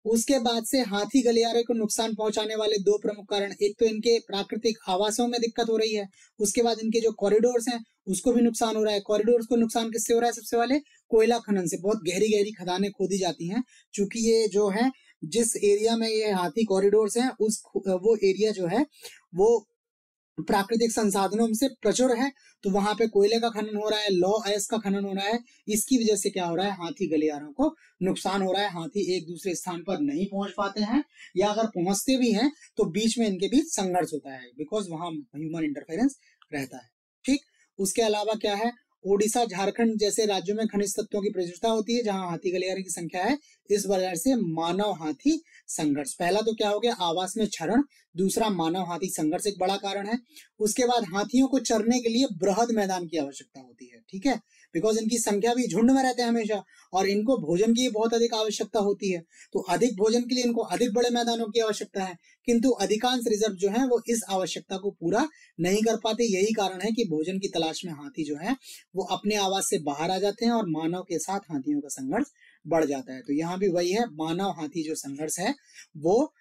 A: उसके बाद से हाथी गलियारे को नुकसान पहुंचाने वाले दो प्रमुख कारण, एक तो इनके प्राकृतिक आवासों में दिक्कत हो रही है, उसके बाद इनके जो कॉरिडोर्स हैं उसको भी नुकसान हो रहा है। कॉरिडोर्स को नुकसान किससे हो रहा है, सबसे पहले कोयला खनन से। बहुत गहरी गहरी खदानें खोदी जाती हैं, चूंकि ये जो है जिस एरिया में ये हाथी कॉरिडोर्स हैं वो एरिया जो है वो प्राकृतिक संसाधनों से प्रचुर है, तो वहां पे कोयले का खनन हो रहा है, लौ अयस्क का खनन हो रहा है। इसकी वजह से क्या हो रहा है, हाथी गलियारों को नुकसान हो रहा है। हाथी एक दूसरे स्थान पर नहीं पहुंच पाते हैं, या अगर पहुंचते भी हैं तो बीच में इनके बीच संघर्ष होता है, बिकॉज वहां ह्यूमन इंटरफेरेंस रहता है, ठीक। उसके अलावा क्या है, ओडिशा झारखंड जैसे राज्यों में खनिज तत्वों की प्रचुरता होती है जहां हाथी गलियारे की संख्या है, इस वजह से मानव हाथी संघर्ष। पहला तो क्या हो गया, आवास में क्षरण, दूसरा मानव हाथी संघर्ष एक बड़ा कारण है। उसके बाद हाथियों को चरने के लिए बृहद मैदान की आवश्यकता होती है, ठीक है। बिकॉज इनकी संख्या भी झुंड में रहते हैं हमेशा और इनको भोजन की बहुत अधिक आवश्यकता होती है। तो अधिक भोजन के लिए इनको अधिक बड़े मैदानों की आवश्यकता है, किंतु अधिकांश रिजर्व जो है वो इस आवश्यकता को पूरा नहीं कर पाते। यही कारण है कि भोजन की तलाश में हाथी जो है वो अपने आवास से बाहर आ जाते हैं और मानव के साथ हाथियों का संघर्ष बढ़ जाता है। तो यहाँ भी वही है, मानव हाथी जो संघर्ष है वो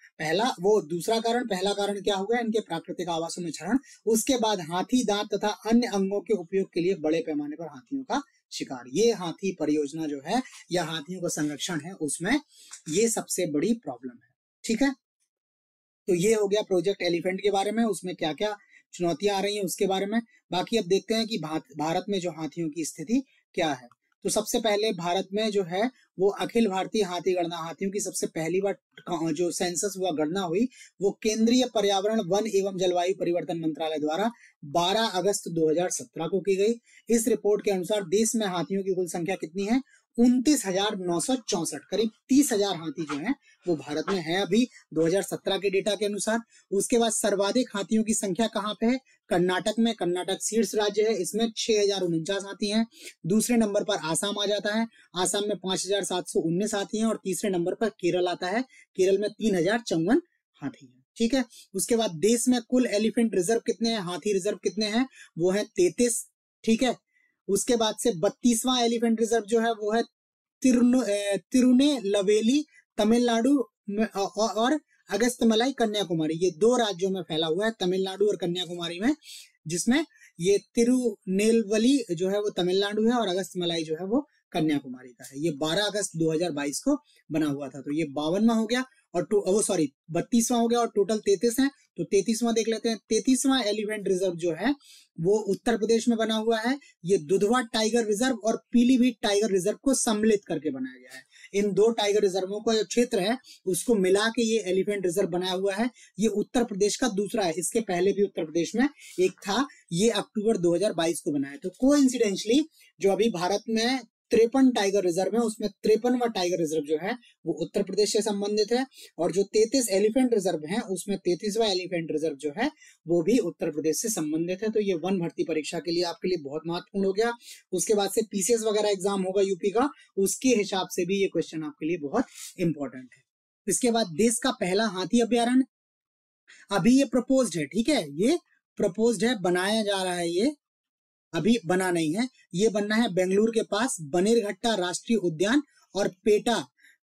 A: दूसरा कारण। पहला कारण क्या हो गया, इनके प्राकृतिक आवासों में क्षरण। उसके बाद हाथी दांत तथा अन्य अंगों के उपयोग के लिए बड़े पैमाने पर हाथियों का शिकार। ये हाथी परियोजना जो है या हाथियों का संरक्षण है, उसमें ये सबसे बड़ी प्रॉब्लम है। ठीक है, तो ये हो गया प्रोजेक्ट एलिफेंट के बारे में, उसमें क्या क्या चुनौतियां आ रही हैं उसके बारे में। बाकी अब देखते हैं कि भारत में जो हाथियों की स्थिति क्या है। तो सबसे पहले भारत में जो है वो अखिल भारतीय हाथी गणना, हाथियों की सबसे पहली बार जो सेंसस हुआ, गणना हुई, वो केंद्रीय पर्यावरण, वन एवं जलवायु परिवर्तन मंत्रालय द्वारा 12 अगस्त 2017 को की गई। इस रिपोर्ट के अनुसार देश में हाथियों की कुल संख्या कितनी है, 29,964, करीब 30,000 हाथी जो है वो भारत में है अभी 2017 के डेटा के अनुसार। उसके बाद सर्वाधिक हाथियों की संख्या कहाँ पे है, कर्नाटक में। कर्नाटक शीर्ष राज्य है, इसमें 6,049 हाथी हैं। दूसरे नंबर पर आसाम आ जाता है, आसाम में 5,719 हाथी हैं। और तीसरे नंबर पर केरल आता है, केरल में 3,054 हाथी हैं। ठीक है, उसके बाद देश में कुल एलिफेंट रिजर्व कितने हैं, हाथी रिजर्व कितने हैं, वो है 33। ठीक है, उसके बाद से 32वां एलिफेंट रिजर्व जो है वो है तिरुनेलवेली, तमिलनाडु और अगस्तमलाई, कन्याकुमारी। ये 2 राज्यों में फैला हुआ है, तमिलनाडु और कन्याकुमारी में, जिसमें ये तिरुनेलवेली जो है वो तमिलनाडु है और अगस्तमलाई जो है वो कन्याकुमारी का है। ये 12 अगस्त 2022 को बना हुआ था। तो ये 52वां हो गया और 32वां हो गया और टोटल 33 है। तो 33वां देख लेते हैं। 33वां एलिफेंट रिजर्व जो है वो उत्तर प्रदेश में बना हुआ है। ये दुधवा टाइगर रिजर्व और पीलीभीत टाइगर रिजर्व को सम्मिलित करके बनाया गया है। इन 2 टाइगर रिजर्वों का जो क्षेत्र है उसको मिला के ये एलिफेंट रिजर्व बनाया हुआ है। ये उत्तर प्रदेश का दूसरा है, इसके पहले भी उत्तर प्रदेश में एक था, ये अक्टूबर 2022 को बनाया। तो कोइंसिडेंटली जो अभी भारत में 53 टाइगर रिजर्व है, उसमें 53वां टाइगर रिजर्व जो है वो उत्तर प्रदेश से संबंधित है। और जो 33 एलिफेंट रिजर्व हैं उसमें 33वां एलिफेंट रिजर्व जो है वो भी उत्तर प्रदेश से संबंधित है। तो ये वन भर्ती परीक्षा के लिए आपके लिए बहुत महत्वपूर्ण हो गया। उसके बाद से पीसीएस वगैरह एग्जाम होगा यूपी का, उसके हिसाब से भी ये क्वेश्चन आपके लिए बहुत इंपॉर्टेंट है। इसके बाद देश का पहला हाथी अभ्यारण्य अभी ये प्रपोज्ड है। ठीक है, ये प्रपोज्ड है, बनाया जा रहा है, ये अभी बना नहीं है। ये बनना है बेंगलुरु के पास बनेरघट्टा राष्ट्रीय उद्यान। और पेटा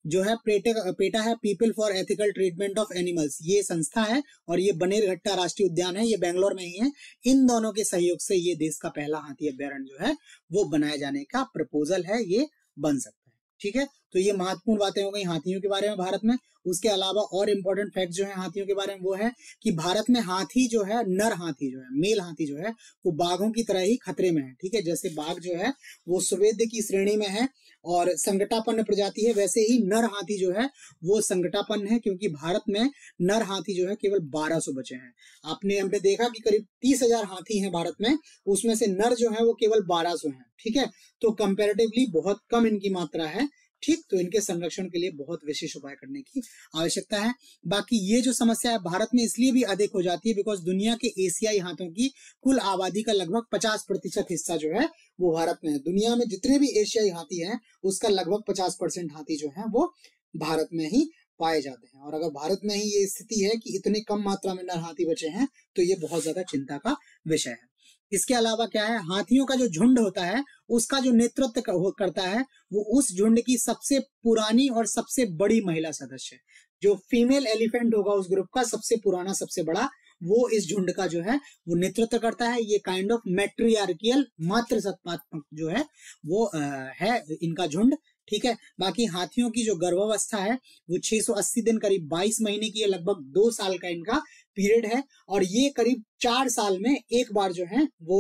A: जो है, पेटा है people for ethical treatment of animals, ये संस्था है। और ये बनेरघट्टा राष्ट्रीय उद्यान है, ये बेंगलोर में ही है। इन दोनों के सहयोग से ये देश का पहला हाथी अभ्यारण्य जो है वो बनाए जाने का प्रपोजल है, ये बन सकता है। ठीक है, तो ये महत्वपूर्ण बातें हो गई हाथियों के बारे में भारत में। उसके अलावा और इम्पोर्टेंट फैक्ट जो है हाथियों के बारे में वो है कि भारत में हाथी जो है, नर हाथी जो है, मेल हाथी जो है वो बाघों की तरह ही खतरे में है। ठीक है, जैसे बाघ जो है वो सुवेद्य की श्रेणी में है और संकटापन्न प्रजाति है, वैसे ही नर हाथी जो है वो संकटापन्न है, क्योंकि भारत में नर हाथी जो है केवल 1200 बचे हैं। हमने देखा कि करीब 30,000 हाथी हैं भारत में, उसमें से नर जो है वो केवल 1200 हैं। ठीक है, तो कंपैरेटिवली बहुत कम इनकी मात्रा है। ठीक, तो इनके संरक्षण के लिए बहुत विशेष उपाय करने की आवश्यकता है। बाकी ये जो समस्या है भारत में इसलिए भी अधिक हो जाती है बिकॉज दुनिया के एशियाई हाथों की कुल आबादी का लगभग 50% हिस्सा जो है वो भारत में है। दुनिया में जितने भी एशियाई हाथी हैं उसका लगभग 50% हाथी जो है वो भारत में ही पाए जाते हैं। और अगर भारत में ही ये स्थिति है कि इतने कम मात्रा में नर हाथी बचे हैं तो ये बहुत ज्यादा चिंता का विषय है। इसके अलावा क्या है, हाथियों का जो झुंड होता है उसका जो नेतृत्व करता है वो उस झुंड की सबसे पुरानी और सबसे बड़ी महिला सदस्य है। जो फीमेल एलिफेंट होगा उस ग्रुप का सबसे पुराना, सबसे बड़ा, वो इस झुंड का जो है वो नेतृत्व करता है। ये काइंड ऑफ मैट्रियार्कियल, मातृसत्तात्मक जो है वो है इनका झुंड। ठीक है, बाकी हाथियों की जो गर्भावस्था है वो 680 दिन, करीब 22 महीने की है, लगभग 2 साल का इनका पीरियड है। और ये करीब 4 साल में एक बार जो है वो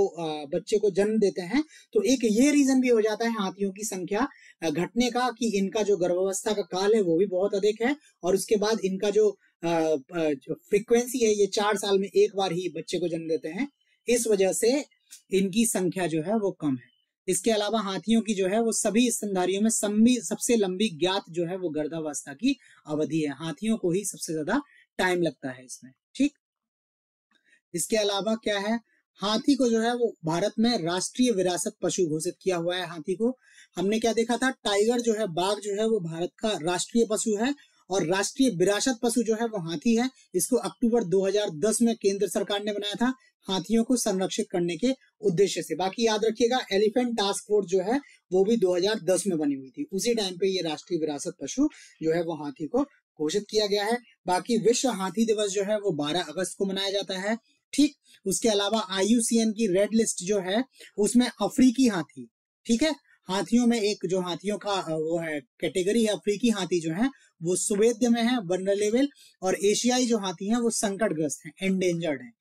A: बच्चे को जन्म देते हैं। तो एक ये रीजन भी हो जाता है हाथियों की संख्या घटने का कि इनका जो गर्भावस्था का काल है वो भी बहुत अधिक है। और उसके बाद इनका जो फ्रीक्वेंसी है, ये 4 साल में एक बार ही बच्चे को जन्म देते हैं, इस वजह से इनकी संख्या जो है वो कम है। इसके अलावा हाथियों की जो है वो सभी स्तनधारियों में सबसे लंबी ज्ञात जो है वो गर्भावस्था की अवधि है। हाथियों को ही सबसे ज्यादा टाइम लगता है इसमें। ठीक, इसके अलावा क्या है, हाथी को जो है वो भारत में राष्ट्रीय विरासत पशु घोषित किया हुआ है। हाथी को हमने क्या देखा था, टाइगर जो है, बाघ जो है वो भारत का राष्ट्रीय पशु है और राष्ट्रीय विरासत पशु जो है वो हाथी है। इसको अक्टूबर 2010 में केंद्र सरकार ने बनाया था हाथियों को संरक्षित करने के उद्देश्य से। बाकी याद रखिएगा एलिफेंट टास्क फोर्स जो है वो भी 2010 में बनी हुई थी, उसी टाइम पे ये राष्ट्रीय विरासत पशु जो है वो हाथी को घोषित किया गया है। बाकी विश्व हाथी दिवस जो है वो 12 अगस्त को मनाया जाता है। ठीक, उसके अलावा IUCN की रेड लिस्ट जो है उसमें अफ्रीकी हाथी, ठीक है, हाथियों में एक जो हाथियों का वो है कैटेगरी है, अफ्रीकी हाथी जो है वो सुवेद्य में है, वनरेबल, और एशियाई जो हाथी हैं वो संकटग्रस्त हैं, एंडेंजर्ड हैं।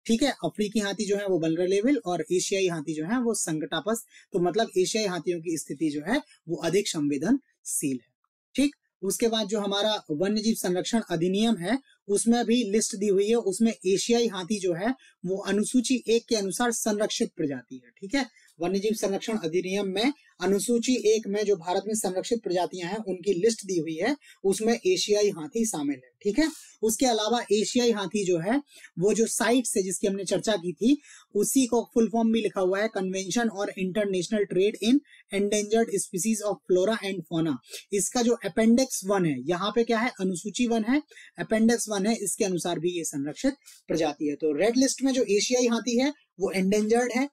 A: ठीक है, अफ्रीकी हाथी जो है वो वनरेबल और एशियाई हाथी जो है वो संकटापन्न, तो मतलब एशियाई हाथियों की स्थिति जो है वो अधिक संवेदनशील है। ठीक, उसके बाद जो हमारा वन्य जीव संरक्षण अधिनियम है उसमें भी लिस्ट दी हुई है, उसमें एशियाई हाथी जो है वो अनुसूची 1 के अनुसार संरक्षित प्रजाति है। ठीक है, वन्य जीव संरक्षण अधिनियम में अनुसूची 1 में जो भारत में संरक्षित प्रजातियां हैं उनकी लिस्ट दी हुई है, उसमें एशियाई हाथी शामिल है। ठीक है, उसके अलावा एशियाई हाथी जो है वो जो साइट्स है जिसकी हमने चर्चा की थी उसी को फुल फॉर्म भी लिखा हुआ है, कन्वेंशन और international trade in endangered species of flora and fauna. इसका जो अपेंडिक्स 1 है, यहाँ पे क्या है, अनुसूची 1 है, अपेंडिक्स 1 है, इसके अनुसार भी ये संरक्षित प्रजाति है। तो रेड लिस्ट में जो एशियाई हाथी है वो एंडेंजर्ड है,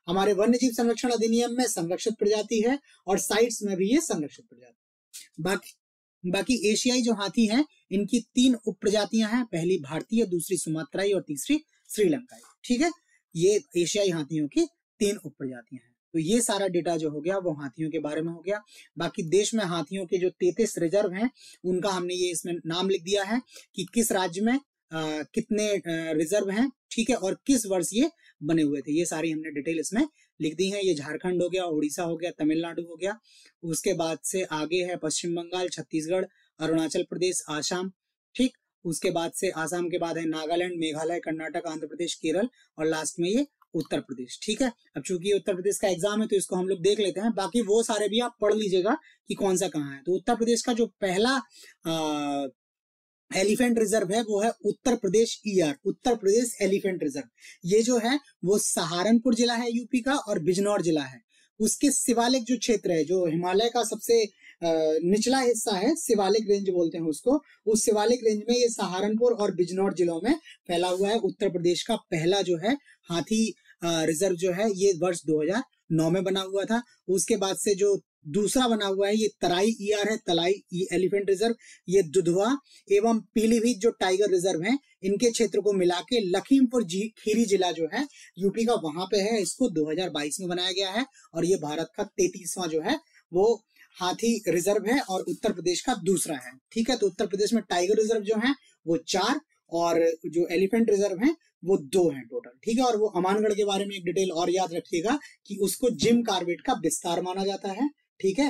A: हमारे वन्य जीव संरक्षण अधिनियम में संरक्षित प्रजाति है और साइट्स में भी ये संरक्षित प्रजाति। बाकी एशियाई जो हाथी हैं इनकी 3 उप प्रजातियां हैं, पहली भारतीय, दूसरी सुमात्राई और तीसरी श्रीलंकाई। ठीक है, ये एशियाई हाथियों की 3 उप प्रजातियां हैं। तो ये सारा डेटा जो हो गया वो हाथियों के बारे में हो गया। बाकी देश में हाथियों के जो 33 रिजर्व हैं उनका हमने ये इसमें नाम लिख दिया है कि किस राज्य में कितने रिजर्व हैं, ठीक है, और किस वर्ष ये बने हुए थे, ये सारी हमने डिटेल इसमें लिख दी है। ये झारखंड हो गया, उड़ीसा हो गया, तमिलनाडु हो गया, उसके बाद से आगे है पश्चिम बंगाल, छत्तीसगढ़, अरुणाचल प्रदेश, आसाम। ठीक, उसके बाद से आसाम के बाद है नागालैंड, मेघालय, कर्नाटक, आंध्र प्रदेश, केरल और लास्ट में ये उत्तर प्रदेश। ठीक है, अब चूंकि ये उत्तर प्रदेश का एग्जाम है तो इसको हम लोग देख लेते हैं, बाकी वो सारे भी आप पढ़ लीजिएगा कि कौन सा कहाँ है। तो उत्तर प्रदेश का जो पहला एलिफेंट रिजर्व है वो है Uttar Pradesh ER, Uttar Pradesh elephant reserve. ये जो है वो सहारनपुर जिला है यूपी का और बिजनौर जिला है। उसके शिवालिक जो क्षेत्र है, जो हिमालय का सबसे निचला हिस्सा है, शिवालिक रेंज बोलते हैं उसको, उस शिवालिक रेंज में ये सहारनपुर और बिजनौर जिलों में फैला हुआ है। उत्तर प्रदेश का पहला जो है हाथी रिजर्व जो है ये वर्ष 2009 में बना हुआ था। उसके बाद से जो दूसरा बना हुआ है ये तराई ER है, तलाई एलिफेंट रिजर्व। ये दुधवा एवं पीलीभीत जो टाइगर रिजर्व हैं इनके क्षेत्र को मिला के लखीमपुर खीरी जिला जो है यूपी का वहां पे है, इसको 2022 में बनाया गया है और ये भारत का 33वां जो है वो हाथी रिजर्व है और उत्तर प्रदेश का दूसरा है। ठीक है, तो उत्तर प्रदेश में टाइगर रिजर्व जो है वो 4 और जो एलिफेंट रिजर्व है वो 2 हैं टोटल। ठीक है, और वो अमानगढ़ के बारे में एक डिटेल और याद रखिएगा कि उसको जिम कार्बेट का विस्तार माना जाता है। ठीक है,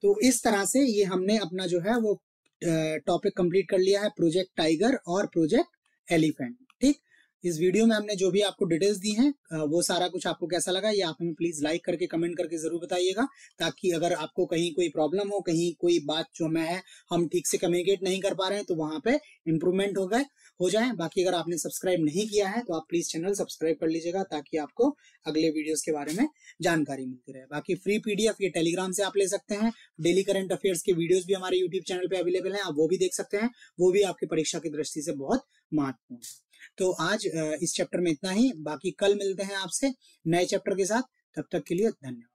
A: तो इस तरह से ये हमने अपना जो है वो टॉपिक कंप्लीट कर लिया है, प्रोजेक्ट टाइगर और प्रोजेक्ट एलिफेंट। ठीक, इस वीडियो में हमने जो भी आपको डिटेल्स दी हैं वो सारा कुछ आपको कैसा लगा ये आप हमें प्लीज लाइक करके कमेंट करके जरूर बताइएगा, ताकि अगर आपको कहीं कोई प्रॉब्लम हो, कहीं कोई बात जो मैं है हम ठीक से कम्युनिकेट नहीं कर पा रहे हैं तो वहां पे इम्प्रूवमेंट हो जाए। बाकी अगर आपने सब्सक्राइब नहीं किया है तो आप प्लीज चैनल सब्सक्राइब कर लीजिएगा ताकि आपको अगले वीडियोस के बारे में जानकारी मिलती रहे। बाकी फ्री PDF ये टेलीग्राम से आप ले सकते हैं। डेली करंट अफेयर्स के वीडियोस भी हमारे यूट्यूब चैनल पे अवेलेबल हैं, आप वो भी देख सकते हैं, वो भी आपकी परीक्षा की दृष्टि से बहुत महत्वपूर्ण है। तो आज इस चैप्टर में इतना ही, बाकी कल मिलते हैं आपसे नए चैप्टर के साथ, तब तक के लिए धन्यवाद।